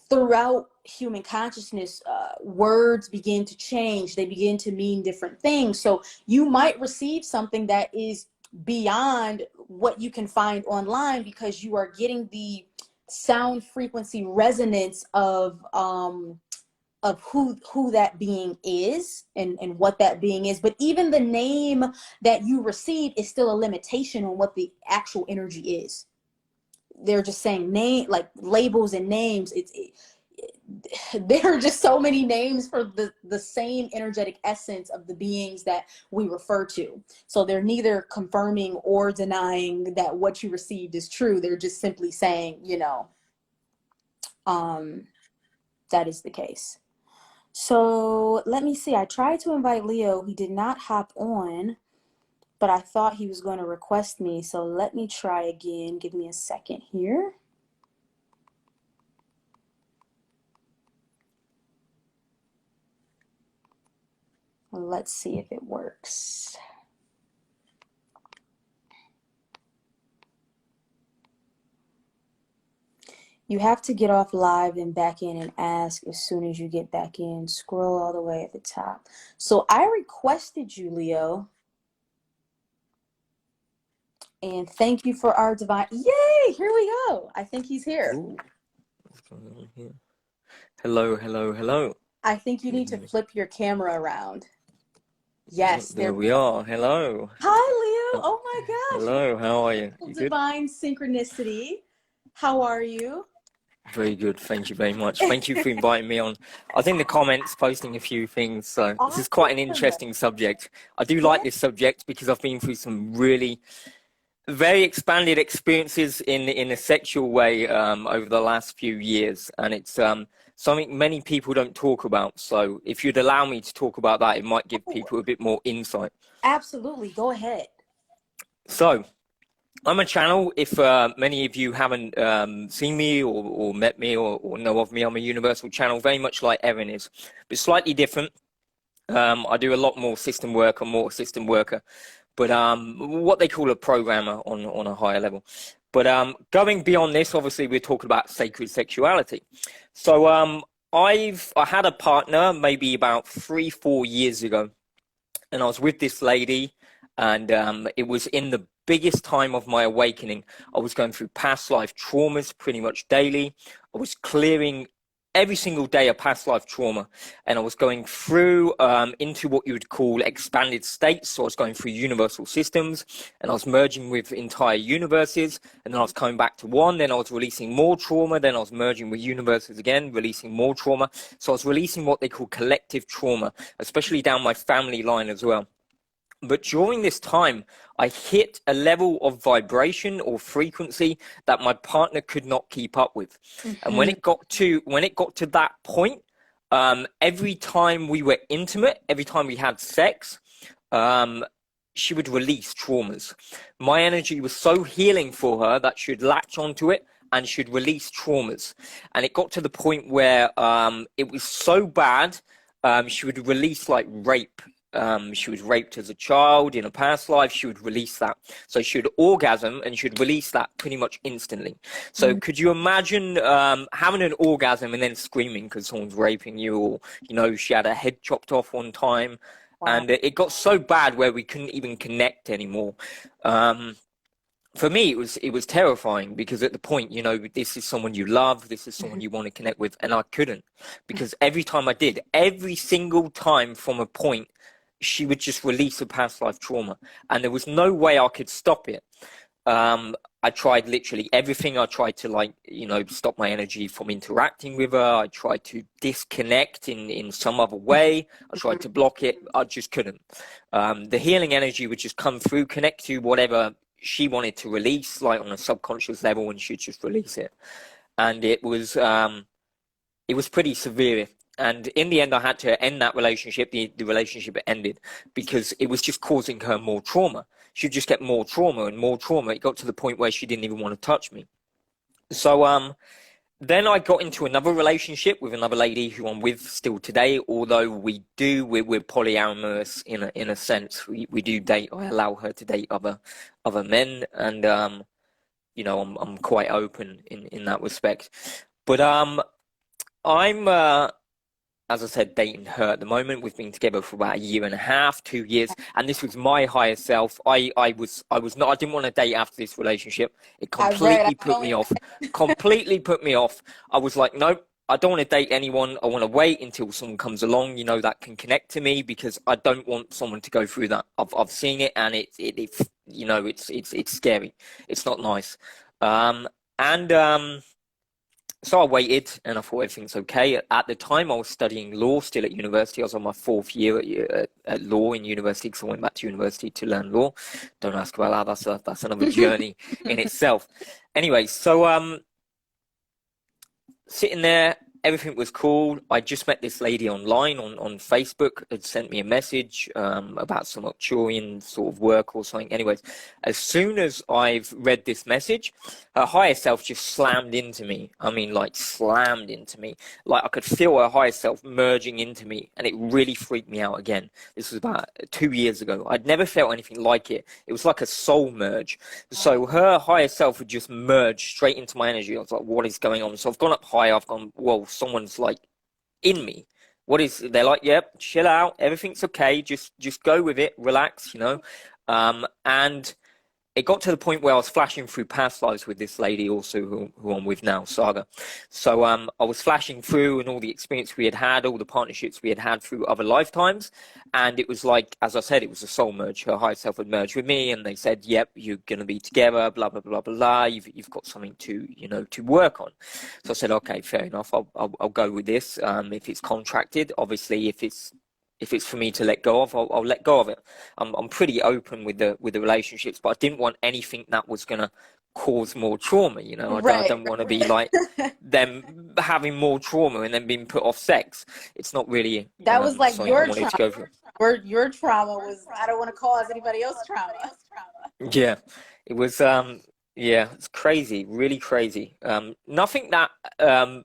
throughout human consciousness, words begin to change. They begin to mean different things. So you might receive something that is beyond what you can find online because you are getting the sound frequency resonance of who that being is and what that being is. But even the name that you receive is still a limitation on what the actual energy is. They're just saying name, like labels and names. There are just so many names for the same energetic essence of the beings that we refer to. So they're neither confirming or denying that what you received is true. They're just simply saying, you know, that is the case. So let me see. I tried to invite Leo. He did not hop on, but I thought he was going to request me. So let me try again. Give me a second here. Let's see if it works. You have to get off live and back in and ask as soon as you get back in. Scroll all the way at the top. So I requested you, Leo. And thank you for our divine. Yay! Here we go. I think he's here. Ooh. What's going on here? Hello, hello, hello. I think you need to flip your camera around. Yes. There we are. Hello. Hi, Leo. Oh my gosh. Hello, how are you? You good? Divine synchronicity. How are you? Very good. Thank you very much. Thank you for inviting me on. I was in the comments posting a few things. So this is quite an interesting subject. I do like this subject because I've been through some really very expanded experiences in a sexual way over the last few years. And it's something many people don't talk about. So if you'd allow me to talk about that, it might give people a bit more insight. Absolutely. Go ahead. So I'm a channel. If many of you haven't seen me or met me or know of me, I'm a universal channel, very much like Erin is, but slightly different. I do a lot more system work. I'm more a system worker, but what they call a programmer on a higher level. But going beyond this, obviously, we're talking about sacred sexuality. So I had a partner maybe about 3-4 years ago, and I was with this lady, and it was in the biggest time of my awakening. I was going through past life traumas pretty much daily. I was clearing every single day a past life trauma, and I was going through into what you would call expanded states. So I was going through universal systems, and I was merging with entire universes, and then I was coming back to one, then I was releasing more trauma, then I was merging with universes again, releasing more trauma. So I was releasing what they call collective trauma, especially down my family line as well. But during this time, I hit a level of vibration or frequency that my partner could not keep up with. And when it got to that point, every time we were intimate, every time we had sex, she would release traumas. My energy was so healing for her that she'd latch onto it and she'd release traumas. And it got to the point where it was so bad, she would release like rape. She was raped as a child in a past life. She would release that. So she would orgasm and she would release that pretty much instantly. So could you imagine having an orgasm and then screaming because someone's raping you, or, you know, she had her head chopped off one time. Wow. And it got so bad where we couldn't even connect anymore. For me, it was terrifying because at the point, you know, this is someone you love, this is someone you want to connect with, and I couldn't, because every time I did, every single time from a point, she would just release a past life trauma, and there was no way I could stop it. I tried literally everything. I tried to, like, you know, stop my energy from interacting with her. I tried to disconnect in some other way. I tried to block it. I just couldn't. The healing energy would just come through, connect to whatever she wanted to release, like on a subconscious level, and she'd just release it. And it was pretty severe. And in the end, I had to end that relationship. The relationship ended because it was just causing her more trauma. She'd just get more trauma and more trauma. It got to the point where she didn't even want to touch me. So then I got into another relationship with another lady who I'm with still today. Although we're polyamorous in a sense. We do date. I allow her to date other men, and you know, I'm quite open in that respect. But I'm as I said, dating her at the moment. We've been together for about 1.5 years, 2 years, and this was my higher self. I didn't want to date after this relationship. It completely put me off. Completely put me off. I was like, nope, I don't want to date anyone. I want to wait until someone comes along, you know, that can connect to me, because I don't want someone to go through that. I've seen it, and it's you know, it's scary. It's not nice. So I waited, and I thought everything's okay. At the time, I was studying law still at university. I was on my 4th year at law in university, because I went back to university to learn law. Don't ask about that. That's another journey in itself. Anyway, so sitting there, everything was cool. I just met this lady online on Facebook. Had sent me a message about some Arcturian sort of work or something. Anyways, as soon as I've read this message, her higher self just slammed into me. I mean, like, slammed into me. Like, I could feel her higher self merging into me, and it really freaked me out again. This was about 2 years ago. I'd never felt anything like it. It was like a soul merge. So her higher self would just merge straight into my energy. I was like, what is going on? So I've gone up higher. I've gone, whoa, someone's like in me. What is, they're like, yep, chill out, everything's okay, just go with it, relax, you know. And it got to the point where I was flashing through past lives with this lady also who I'm with now, Saga. So I was flashing through, and all the experience we had, all the partnerships we had through other lifetimes, and it was like, as I said, it was a soul merge. Her higher self had merged with me, and they said, yep, you're going to be together, blah, blah, blah, blah, blah. You've got something to, you know, to work on. So I said, okay, fair enough, I'll go with this. If it's contracted, obviously, if it's for me to let go of, I'll let go of it. I'm pretty open with the relationships, but I didn't want anything that was gonna cause more trauma. You know, I don't want to be like them having more trauma and then being put off sex. It's not really. That was like your trauma. To go through. Your trauma was, I don't want to cause anybody else's trauma. Yeah, it was. Yeah, it's crazy, really crazy. Nothing that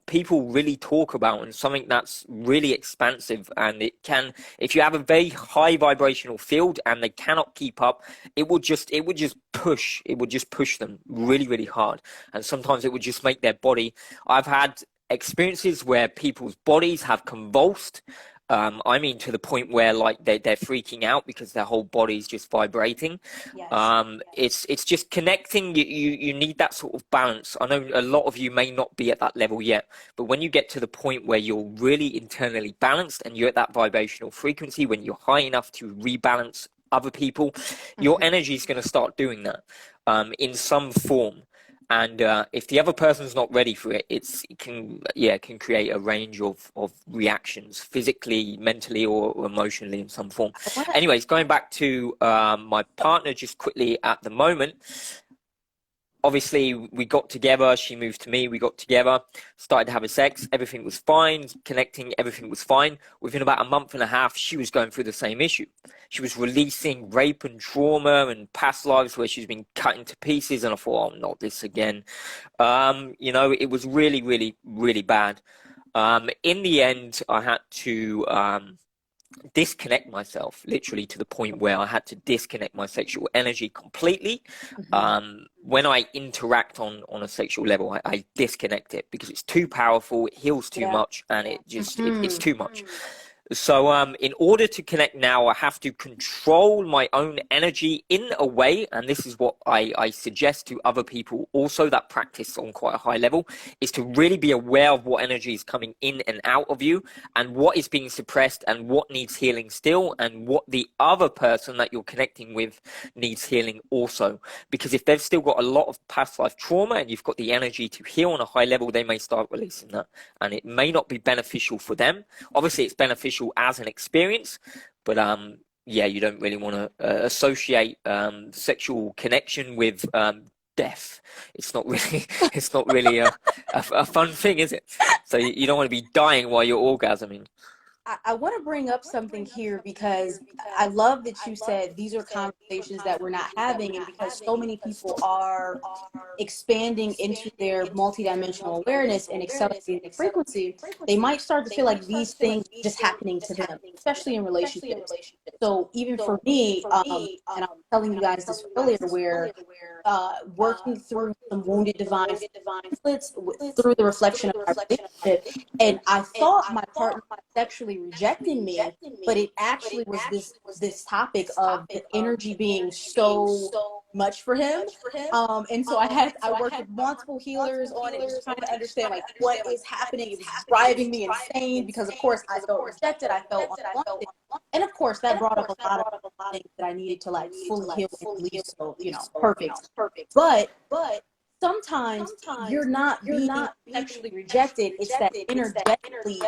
people really talk about, and something that's really expansive. And it can, if you have a very high vibrational field and they cannot keep up, it would just push them really, really hard. And sometimes it would just make their body. I've had experiences where people's bodies have convulsed. I mean, to the point where, like, they're freaking out because their whole body's just vibrating. Yes. It's just connecting. You need that sort of balance. I know a lot of you may not be at that level yet, but when you get to the point where you're really internally balanced and you're at that vibrational frequency, when you're high enough to rebalance other people, your energy is going to start doing that in some form. And if the other person's not ready for it, it can create a range of reactions, physically, mentally, or emotionally in some form. Anyways, going back to my partner just quickly at the moment. Obviously, we got together, she moved to me, we got together, started having sex, everything was fine, connecting, everything was fine. Within about 1.5 months, she was going through the same issue. She was releasing rape and trauma and past lives where she's been cut into pieces, and I thought, oh, not this again. You know, it was really, really, really bad. In the end, I had to disconnect myself, literally to the point where I had to disconnect my sexual energy completely. When I interact on a sexual level, I disconnect it because it's too powerful, it heals too much, and it just it's too much. So in order to connect now, I have to control my own energy in a way, and this is what I suggest to other people also that practice on quite a high level, is to really be aware of what energy is coming in and out of you, and what is being suppressed, and what needs healing still, and what the other person that you're connecting with needs healing also. Because if they've still got a lot of past life trauma and you've got the energy to heal on a high level, they may start releasing that, and it may not be beneficial for them. Obviously, it's beneficial as an experience, but yeah, you don't really want to associate sexual connection with death. It's not really a fun thing, is it? So you don't want to be dying while you're orgasming. I want to bring up something here because I love that you said these are conversations that we're not having, and because so many people are expanding into their multidimensional awareness and accelerating the frequency, they might start to feel like these things are just happening to them, especially in relationships. So even for me, and I was telling you guys this earlier, where working through some wounded divine conflicts through the reflection of our relationship, and I thought my partner was sexually rejecting me, but it actually was this topic of the energy being so much for him. And so I worked with multiple healers on it, just trying to understand like what is happening. It was driving me insane because of course I felt rejected, I felt unwanted, and of course that brought up a lot of things that I needed to like fully heal and release. So perfect. But sometimes you're not being sexually rejected. It's that energetically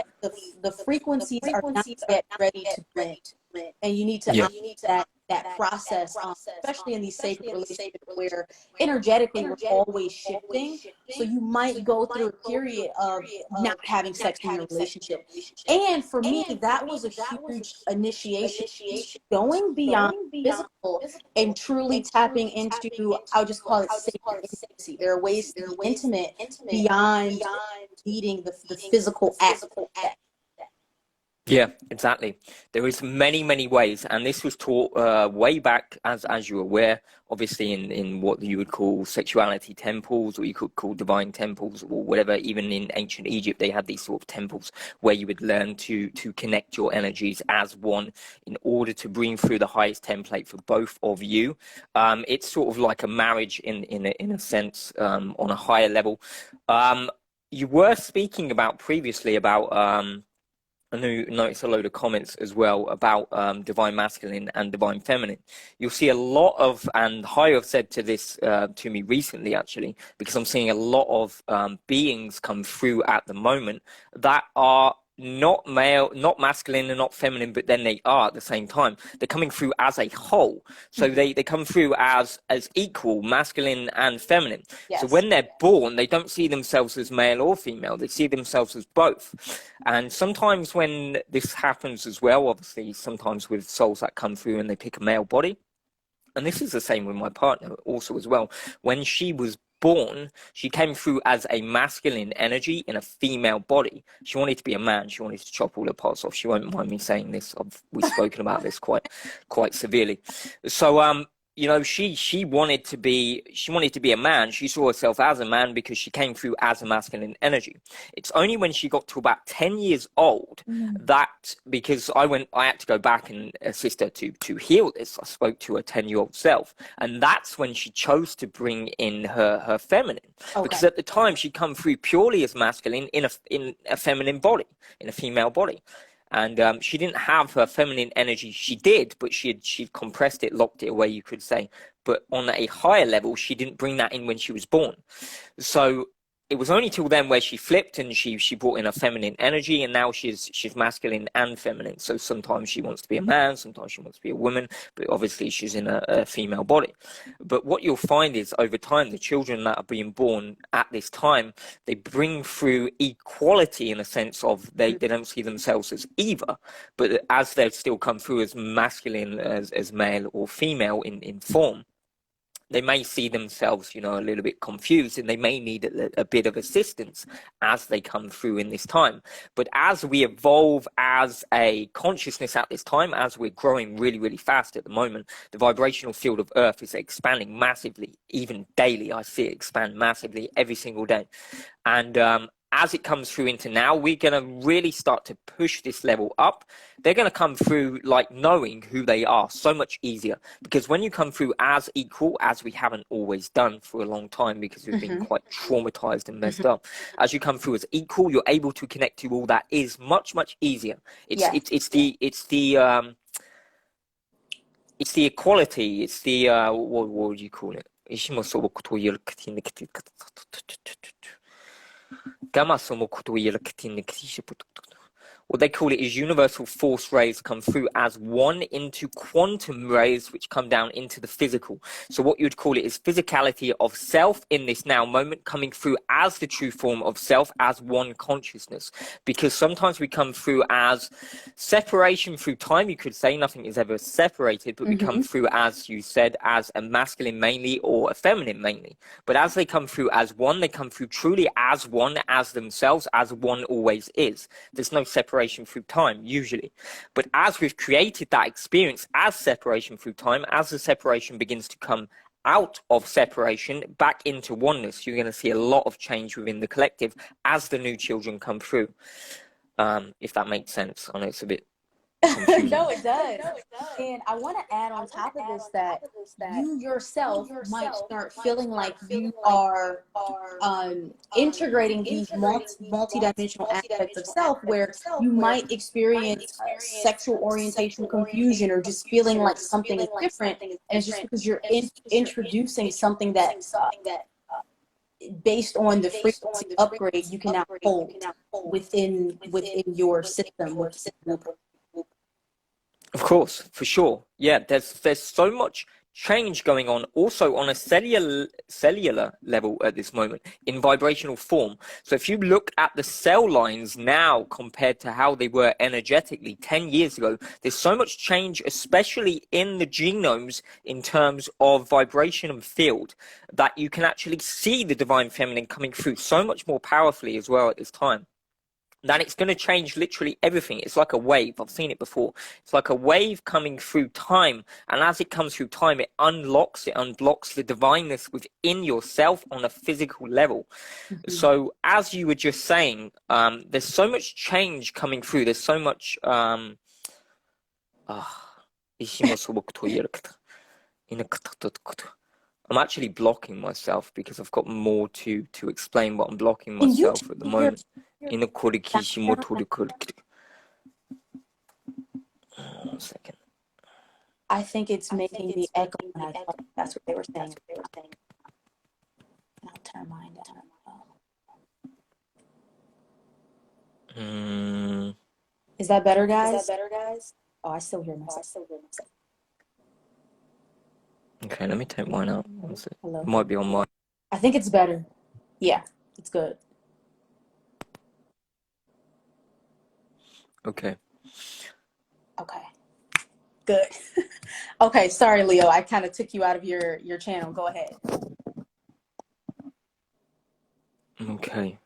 the frequencies are not yet ready to blend, and you need to honor that process, especially in these sacred relationships where energetically we're always shifting. So you might go through a period of not having sex in your relationship. And for me, that was a huge initiation, going beyond physical and truly tapping into, I'll just call it sacred intimacy. There are ways to be intimate beyond needing the physical act. Yeah, exactly. There is many ways, and this was taught way back, as you're aware, obviously in what you would call sexuality temples, or you could call divine temples, or whatever. Even in ancient Egypt, they had these sort of temples where you would learn to connect your energies as one in order to bring through the highest template for both of you. It's sort of like a marriage in a sense, on a higher level. You were speaking about previously about I noticed a load of comments as well about divine masculine and divine feminine. You'll see a lot of, and Hayo have said to this to me recently actually, because I'm seeing a lot of beings come through at the moment that are not male, not masculine and not feminine, but then they are at the same time. They're coming through as a whole. So they come through as equal, masculine and feminine. Yes. So when they're born, they don't see themselves as male or female. They see themselves as both. And sometimes when this happens as well, obviously sometimes with souls that come through and they pick a male body, and this is the same with my partner also as well. When she was born, she came through as a masculine energy in a female body. She wanted to be a man. She wanted to chop all her parts off. She won't mind me saying this. We've spoken about this quite severely. So she wanted to be a man. She saw herself as a man because she came through as a masculine energy. It's only when she got to about 10 years old that, because I had to go back and assist her to heal this. I spoke to her 10-year-old self, and that's when she chose to bring in her feminine. Okay. Because at the time she'd come through purely as masculine in a feminine body, in a female body. And she didn't have her feminine energy. She did, but she'd compressed it, locked it away, you could say. But on a higher level, she didn't bring that in when she was born. So it was only till then where she flipped and she brought in a feminine energy, and now she's masculine and feminine. So sometimes she wants to be a man, sometimes she wants to be a woman, but obviously she's in a female body. But what you'll find is over time, the children that are being born at this time, they bring through equality in a sense of they don't see themselves as either, but as they still come through as masculine as male or female in form, they may see themselves, a little bit confused, and they may need a bit of assistance as they come through in this time. But as we evolve as a consciousness at this time, as we're growing really, really fast at the moment, the vibrational field of Earth is expanding massively, even daily. I see it expand massively every single day. And as it comes through into now, we're going to really start to push this level up. They're going to come through like knowing who they are so much easier, because when you come through as equal, as we haven't always done for a long time because we've been quite traumatized and messed up, as you come through as equal, you're able to connect to all that is much easier. It's the equality. It's the what would you call it? what they call it is universal force rays come through as one into quantum rays, which come down into the physical. So what you would call it is physicality of self in this now moment coming through as the true form of self, as one consciousness. Because sometimes we come through as separation through time, you could say nothing is ever separated, but we come through, as you said, as a masculine mainly or a feminine mainly. But as they come through as one, they come through truly as one, as themselves, as one always is. There's no separation through time, usually. But as we've created that experience as separation through time, as the separation begins to come out of separation back into oneness, you're going to see a lot of change within the collective as the new children come through. If that makes sense. I know it's a bit confusing. No, it does. And I want to add on top of this that you yourself might start feeling like you are integrating these multidimensional aspects of self, where you might experience sexual orientation confusion, or just feeling like something is different, and it's just because you're introducing something that based on the frequency upgrade you can now hold within your system. Of course, for sure. Yeah, there's so much change going on also on a cellular level at this moment in vibrational form. So if you look at the cell lines now compared to how they were energetically 10 years ago, there's so much change, especially in the genomes in terms of vibration and field, that you can actually see the divine feminine coming through so much more powerfully as well at this time. Then it's going to change literally everything. It's like a wave. I've seen it before. It's like a wave coming through time. And as it comes through time, it unblocks the divineness within yourself on a physical level. So as you were just saying, there's so much change coming through. There's so much... I'm actually blocking myself because I've got more to explain, but I'm blocking myself at the moment. One second. I think it's making the echo. That's what they were saying. I'll turn mine down. Is that better, guys? Oh, I still hear myself. Okay, let me take mine out. Hello. It might be on mine. I think it's better. Yeah, it's good. Okay. Good. Okay, sorry, Leo. I kind of took you out of your channel. Go ahead. Okay.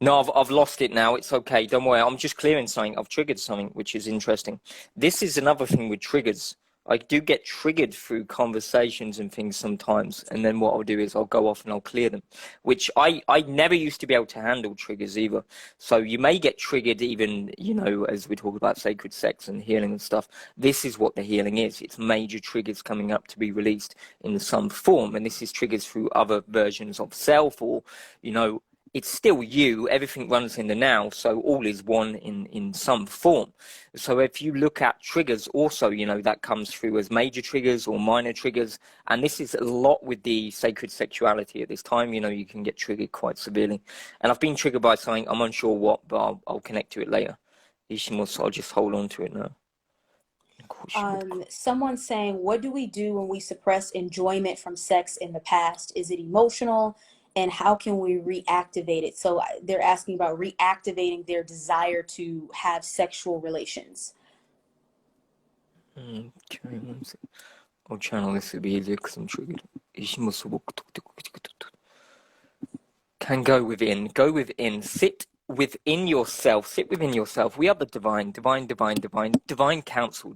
No, I've lost it now. It's okay. Don't worry. I'm just clearing something. I've triggered something, which is interesting. This is another thing with triggers. I do get triggered through conversations and things sometimes, and then what I'll do is I'll go off and I'll clear them, which I never used to be able to handle triggers either. So you may get triggered even, you know, as we talk about sacred sex and healing and stuff. This is what the healing is. It's major triggers coming up to be released in some form, and this is triggers through other versions of self, or, you know, it's still you. Everything runs in the now, so all is one in some form. So if you look at triggers also, you know, that comes through as major triggers or minor triggers, and this is a lot with the sacred sexuality at this time. You know, you can get triggered quite severely, and I've been triggered by something. I'm unsure what, but I'll connect to it later. I'll just hold on to it now. Someone's saying, what do we do when we suppress enjoyment from sex in the past? Is it emotional? And how can we reactivate it? So they're asking about reactivating their desire to have sexual relations. I'll channel this to be easier because I'm triggered. Can go within, sit within yourself. We are the divine counsel.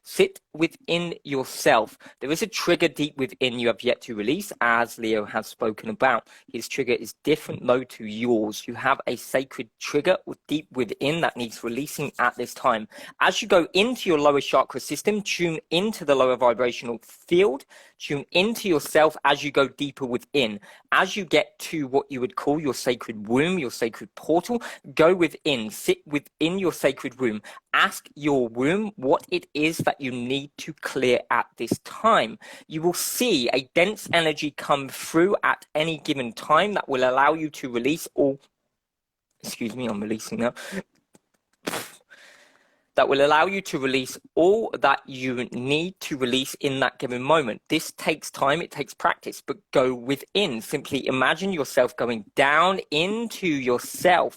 Sit within yourself. There is a trigger deep within you have yet to release, as Leo has spoken about. His trigger is different though to yours. You have a sacred trigger deep within that needs releasing at this time. As you go into your lower chakra system, tune into the lower vibrational field, tune into yourself as you go deeper within. As you get to what you would call your sacred womb, your sacred portal, go within, sit within your sacred womb. Ask your womb what it is that you need to clear at this time. You will see a dense energy come through at any given time that will allow you to release all Excuse me, I'm releasing now. That will allow you to release all that you need to release in that given moment. This takes time, it takes practice, but go within. Simply imagine yourself going down into yourself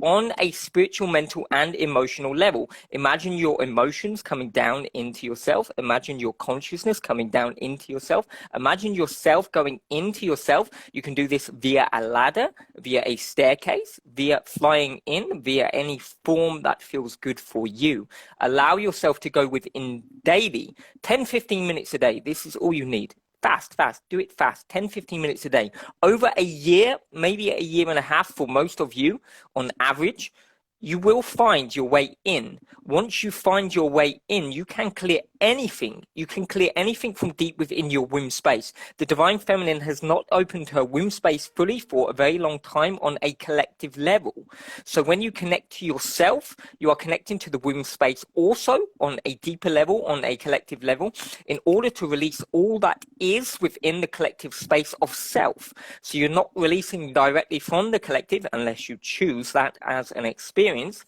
on a spiritual, mental, and emotional level. Imagine your emotions coming down into yourself. Imagine your consciousness coming down into yourself. Imagine yourself going into yourself. You can do this via a ladder, via a staircase, via flying in, via any form that feels good for you. Allow yourself to go within daily, 10-15 minutes a day. This is all you need. Fast, do it fast, 10-15 minutes a day. Over a year, maybe a year and a half for most of you on average, you will find your way in. Once you find your way in, you can clear anything. You can clear anything from deep within your womb space. The Divine Feminine has not opened her womb space fully for a very long time on a collective level. So when you connect to yourself, you are connecting to the womb space also on a deeper level, on a collective level, in order to release all that is within the collective space of self. So you're not releasing directly from the collective unless you choose that as an experience,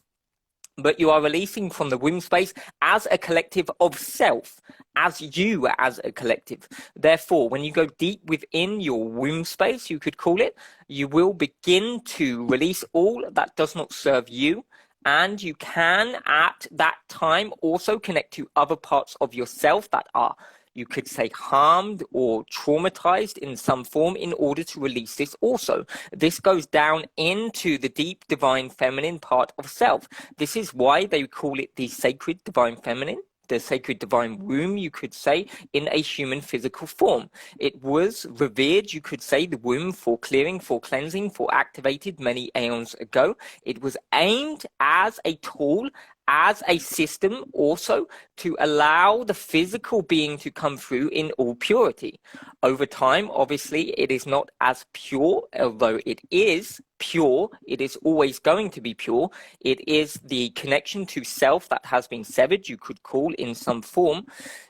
but you are releasing from the womb space as a collective of self, as you as a collective. Therefore, when you go deep within your womb space, you could call it, you will begin to release all that does not serve you. And you can, at that time, also connect to other parts of yourself that are, you could say, harmed or traumatized in some form in order to release this also. This goes down into the deep divine feminine part of self. This is why they call it the sacred divine feminine, the sacred divine womb, you could say, in a human physical form. It was revered, you could say, the womb for clearing, for cleansing, for activated many aeons ago. It was aimed as a tool, as a system also to allow the physical being to come through in all purity. Over time, obviously, it is not as pure, although it is pure, it is always going to be pure. It is the connection to self that has been severed, you could call in some form.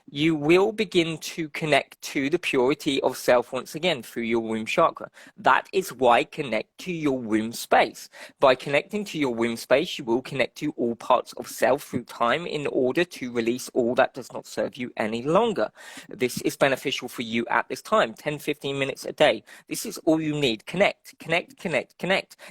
You will begin to connect to the purity of self once again through your womb chakra. That is why connect to your womb space. By connecting to your womb space, you will connect to all parts of self through time in order to release all that does not serve you any longer. This is beneficial for you at this time, 10-15 minutes a day. This is all you need. Connect.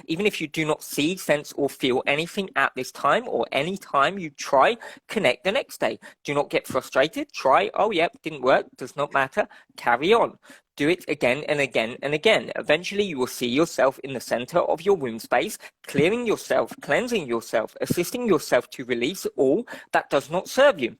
Even if you do not see, sense, or feel anything at this time or any time you try, connect the next day. Do not get frustrated. Try, oh, yep, didn't work, does not matter. Carry on. Do it again and again and again. Eventually, you will see yourself in the center of your womb space, clearing yourself, cleansing yourself, assisting yourself to release all that does not serve you.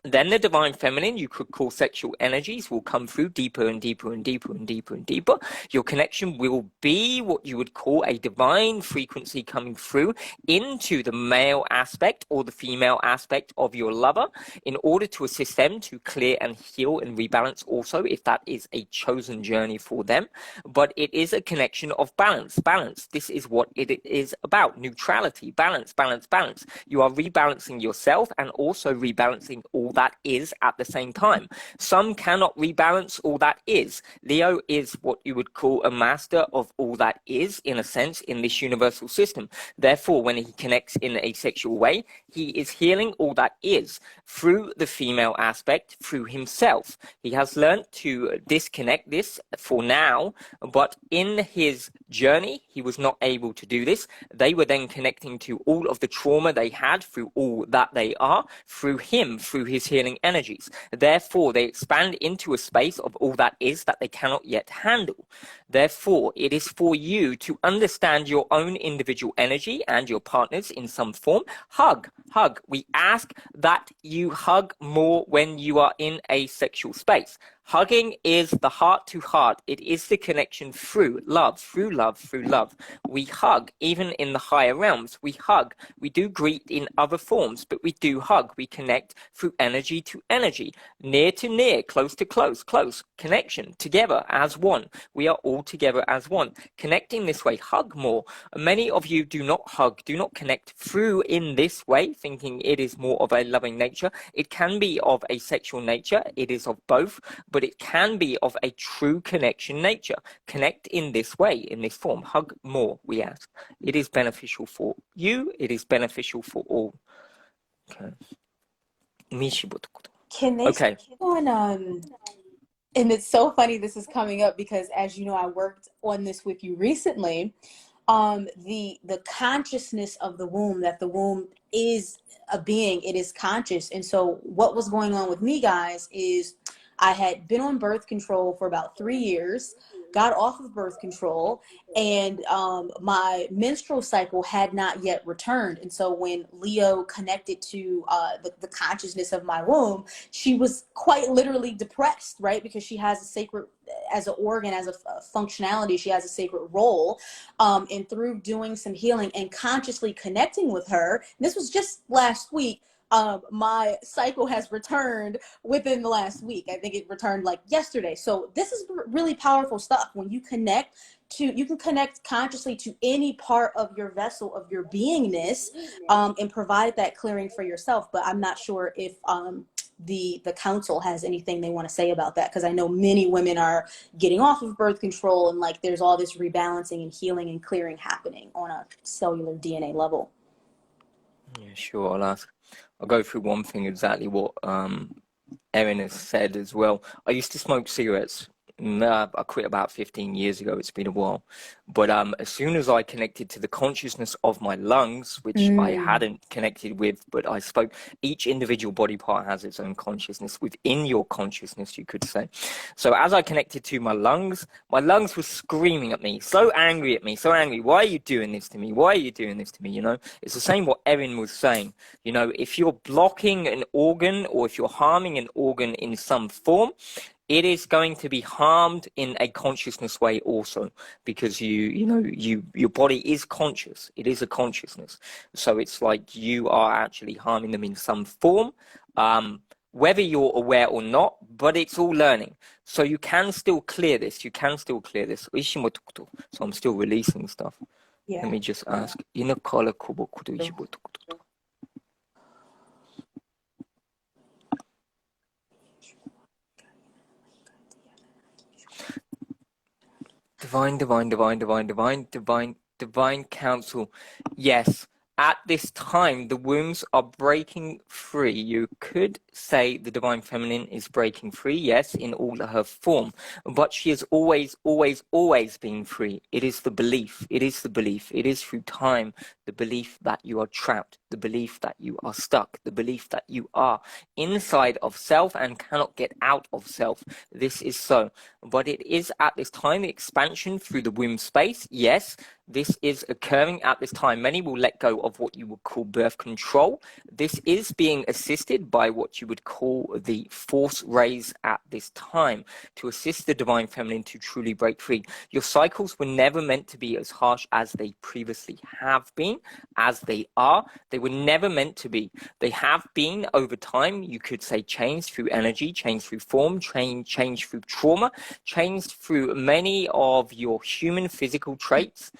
Then the divine feminine, you could call sexual energies, will come through deeper and deeper and deeper and deeper and deeper. Your connection will be what you would call a divine frequency coming through into the male aspect or the female aspect of your lover in order to assist them to clear and heal and rebalance also, if that is a chosen journey for them. But it is a connection of balance. This is what it is about. Neutrality, balance. You are rebalancing yourself and also rebalancing all that is at the same time. Some cannot rebalance all that is. Leo is what you would call a master of all that is, in a sense, in this universal system. Therefore, when he connects in a sexual way, he is healing all that is through the female aspect, through himself. He has learned to disconnect this for now, but in his journey, he was not able to do this. They were then connecting to all of the trauma they had through all that they are, through him, through his healing energies. Therefore, they expand into a space of all that is that they cannot yet handle. Therefore, it is for you to understand your own individual energy and your partners in some form. Hug. We ask that you hug more when you are in a sexual space. Hugging is the heart to heart. It is the connection through love. We hug even in the higher realms. We hug. We do greet in other forms, but we do hug. We connect through energy to energy, near to near, close to close. Connection together as one. We are all together as one. Connecting this way, hug more. Many of you do not hug, do not connect through in this way, thinking it is more of a loving nature. It can be of a sexual nature. It is of both. but it can be of a true connection nature. Connect in this way, in this form. Hug more, we ask. It is beneficial for you. It is beneficial for all. Okay. Can they Okay. speak on and it's so funny this is coming up because, as you know, I worked on this with you recently. The consciousness of the womb, that the womb is a being, it is conscious. And so what was going on with me, guys, is I had been on birth control for about 3 years, got off of birth control, and my menstrual cycle had not yet returned. And so when Leo connected to the consciousness of my womb, she was quite literally depressed, right? Because she has a sacred, as an organ, as a functionality, she has a sacred role. And through doing some healing and consciously connecting with her, this was just last week, my cycle has returned within the last week. I think it returned like yesterday. So this is really powerful stuff. When you connect to, you can connect consciously to any part of your vessel, of your beingness, and provide that clearing for yourself. But I'm not sure if the council has anything they want to say about that, because I know many women are getting off of birth control, and like there's all this rebalancing and healing and clearing happening on a cellular DNA level. Yeah, sure. I'll go through one thing, exactly what Erin has said as well. I used to smoke cigarettes. I quit about 15 years ago. It's been a while. But as soon as I connected to the consciousness of my lungs, which I hadn't connected with, but I spoke, each individual body part has its own consciousness within your consciousness, you could say. So as I connected to my lungs were screaming at me, so angry at me, so angry. Why are you doing this to me? Why are you doing this to me? You know, it's the same what Erin was saying. You know, if you're blocking an organ or if you're harming an organ in some form, it is going to be harmed in a consciousness way also, because your body is conscious. It is a consciousness. So it's like you are actually harming them in some form, whether you're aware or not, but it's all learning. So you can still clear this. So I'm still releasing stuff. Yeah. Let me just ask. Divine counsel. Yes, at this time, the wombs are breaking free. You could say the divine feminine is breaking free, yes, in all her form, but she has always been free. It is the belief. It is through time, the belief that you are trapped, the belief that you are stuck, the belief that you are inside of self and cannot get out of self. This is so. But it is at this time the expansion through the womb space. Yes, this is occurring at this time. Many will let go of what you would call birth control. This is being assisted by what you would call the force rays at this time to assist the divine feminine to truly break free. Your cycles were never meant to be as harsh as they previously have been, as they are. They were never meant to be. They have been over time, you could say, changed through energy, changed through form, changed through trauma, changed through many of your human physical traits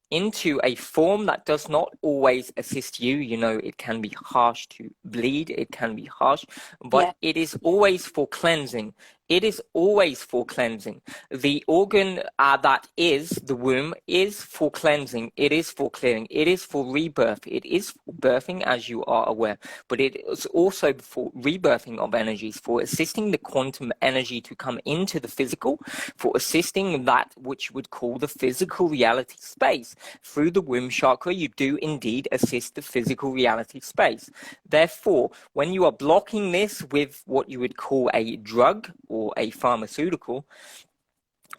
into a form that does not always assist you. You know, it can be harsh to bleed, it can be harsh, but it is always for cleansing. It is always for cleansing. The organ that is the womb is for cleansing. It is for clearing. It is for rebirth. It is for birthing, as you are aware. But it is also for rebirthing of energies, for assisting the quantum energy to come into the physical, for assisting that which you would call the physical reality space. Through the womb chakra, you do indeed assist the physical reality space. Therefore, when you are blocking this with what you would call a drug or a pharmaceutical,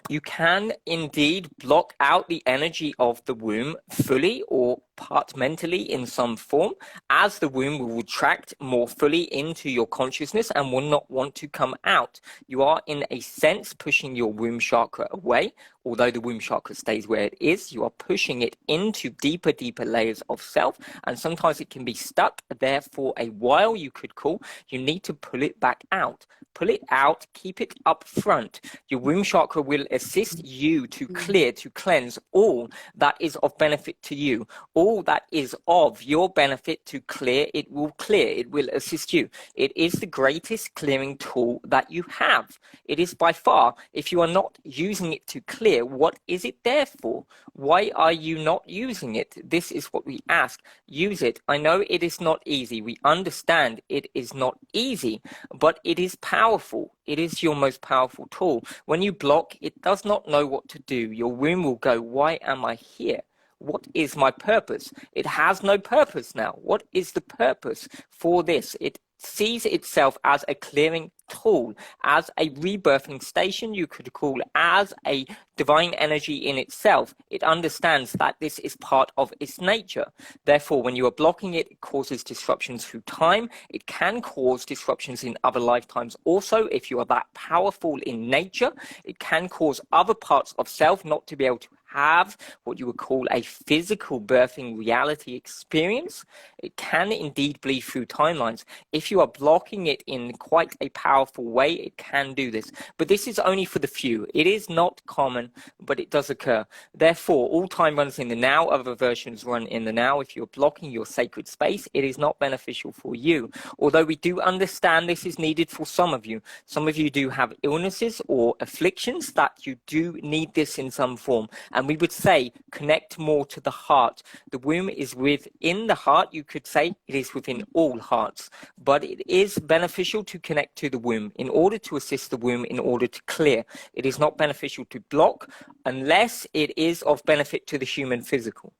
you can indeed block out the energy of the womb fully or compartmentally in some form, as the womb will retract more fully into your consciousness and will not want to come out. You are, in a sense, pushing your womb chakra away. Although the womb chakra stays where it is, you are pushing it into deeper layers of self, and sometimes it can be stuck there for a while, you could call. You need to pull it back out. Pull it out, keep it up front. Your womb chakra will assist you to clear, to cleanse all that is of benefit to you, all tool that is of your benefit to clear, it will clear, it will assist you. It is the greatest clearing tool that you have. It is by far. If you are not using it to clear, what is it there for? Why are you not using it? This is what we ask. Use it. I know it is not easy. We understand it is not easy, but it is powerful. It is your most powerful tool. When you block, it does not know what to do. Your womb will go, why am I here? What is my purpose? It has no purpose now. What is the purpose for this? It sees itself as a clearing tool, as a rebirthing station, you could call, as a divine energy in itself. It understands that this is part of its nature. Therefore, when you are blocking it, it causes disruptions through time. It can cause disruptions in other lifetimes also. If you are that powerful in nature, it can cause other parts of self not to be able to have what you would call a physical birthing reality experience. It can indeed bleed through timelines. If you are blocking it in quite a powerful way, it can do this. But this is only for the few. It is not common, but it does occur. Therefore, all time runs in the now, other versions run in the now. If you're blocking your sacred space, it is not beneficial for you. Although we do understand this is needed for some of you. Some of you do have illnesses or afflictions that you do need this in some form. And we would say, connect more to the heart. The womb is within the heart. You could say it is within all hearts. But it is beneficial to connect to the womb in order to assist the womb, in order to clear. It is not beneficial to block unless it is of benefit to the human physical.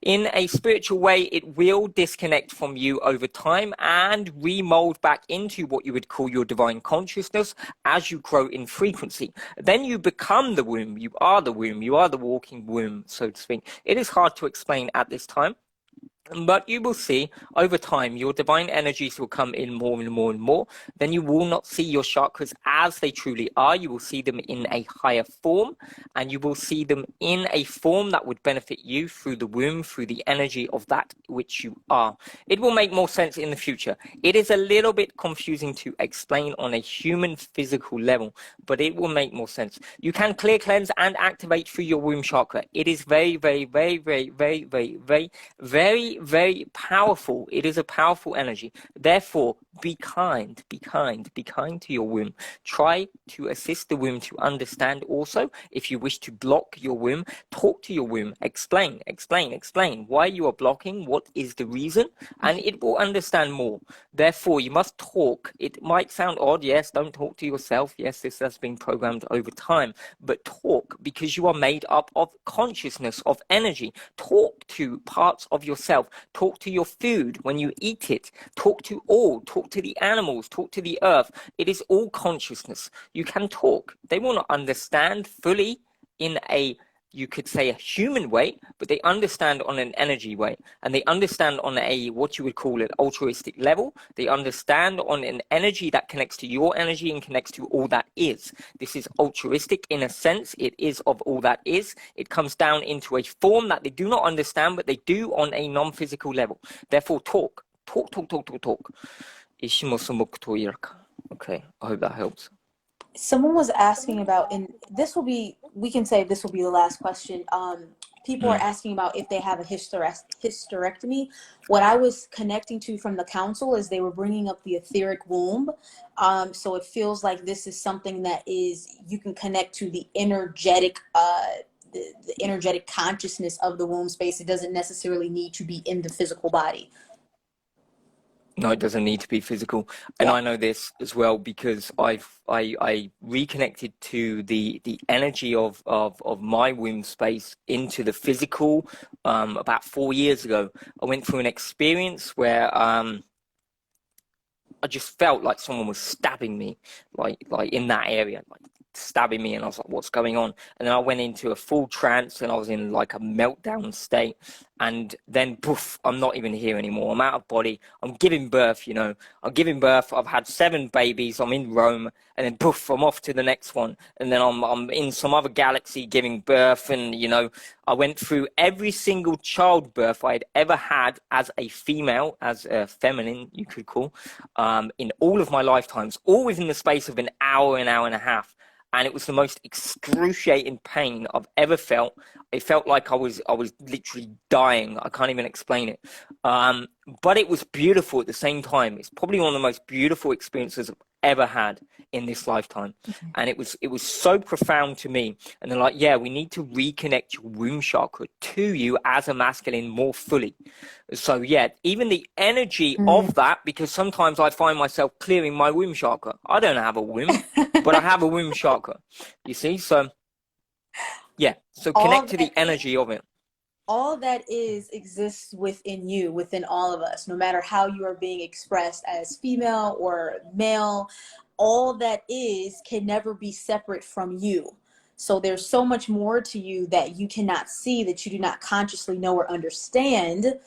In a spiritual way, it will disconnect from you over time and remold back into what you would call your divine consciousness as you grow in frequency. Then you become the womb. You are the womb. You are the walking womb, so to speak. It is hard to explain at this time. But you will see over time your divine energies will come in more and more and more. Then you will not see your chakras as they truly are. You will see them in a higher form, and you will see them in a form that would benefit you through the womb, through the energy of that which you are. It will make more sense in the future. It is a little bit confusing to explain on a human physical level, but it will make more sense. You can clear, cleanse, and activate through your womb chakra. It is very, very, very, very, very, very, very, very, very powerful. It is a powerful energy. Therefore, be kind, be kind, be kind to your womb. Try to assist the womb to understand also. If you wish to block your womb, talk to your womb. Explain, explain, explain why you are blocking, what is the reason, and it will understand more. Therefore, you must talk. It might sound odd, yes, don't talk to yourself. Yes, this has been programmed over time, but talk, because you are made up of consciousness, of energy. Talk to parts of yourself. Talk to your food when you eat it. Talk to all. Talk to the animals. Talk to the earth. It is all consciousness. You can talk. They will not understand fully in a, you could say, a human way, but they understand on an energy way, and they understand on a, what you would call an altruistic level. They understand on an energy that connects to your energy and connects to all that is. This is altruistic in a sense. It is of all that is. It comes down into a form that they do not understand, but they do on a non-physical level. Therefore, talk. Talk, talk, talk, talk, talk. Okay, I hope that helps. Someone was asking about, and this will be, we can say this will be the last question. People are asking about if they have a hysterectomy. What I was connecting to from the council is they were bringing up the etheric womb. So it feels like this is something that is, you can connect to the energetic, the energetic consciousness of the womb space. It doesn't necessarily need to be in the physical body. No, it doesn't need to be physical. And I know this as well because I reconnected to the energy of my womb space into the physical about 4 years ago. I went through an experience where I just felt like someone was stabbing me, like in that area, like stabbing me, and I was like, what's going on? And then I went into a full trance and I was in like a meltdown state, and then poof, I'm not even here anymore. I'm out of body. I'm giving birth, you know. I'm giving birth. I've had 7 babies. I'm in Rome, and then poof, I'm off to the next one, and then I'm in some other galaxy giving birth. And you know, I went through every single childbirth I had ever had as a female, as a feminine, you could call, in all of my lifetimes, all within the space of an hour and a half. and it was the most excruciating pain I've ever felt. It felt like I was literally dying. I can't even explain it. But it was beautiful at the same time. It's probably one of the most beautiful experiences I've ever had in this lifetime. And it was so profound to me. And they're like, yeah, we need to reconnect your womb chakra to you as a masculine more fully. So yeah, even the energy of that, because sometimes I find myself clearing my womb chakra. I don't have a womb, but I have a womb chakra. You see? So yeah, so connect to the energy of it. All that exists within you, within all of us, no matter how you are being expressed as female or male. All that is can never be separate from you. So there's so much more to you that you cannot see, that you do not consciously know or understand.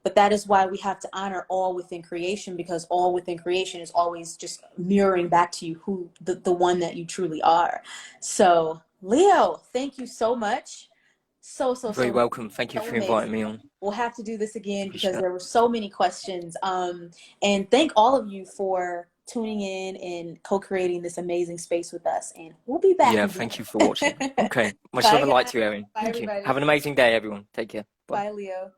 But that is why we have to honor all within creation, because all within creation is always just mirroring back to you who the one that you truly are. So Leo, thank you so much. So Very welcome. Thank you for inviting me on. We'll have to do this again because there were so many questions. And thank all of you for tuning in and co-creating this amazing space with us. And we'll be back. Yeah, thank you for watching. Okay. Much love and light to you, Erin. Thank you. Have an amazing day, everyone. Take care. Bye, Leo.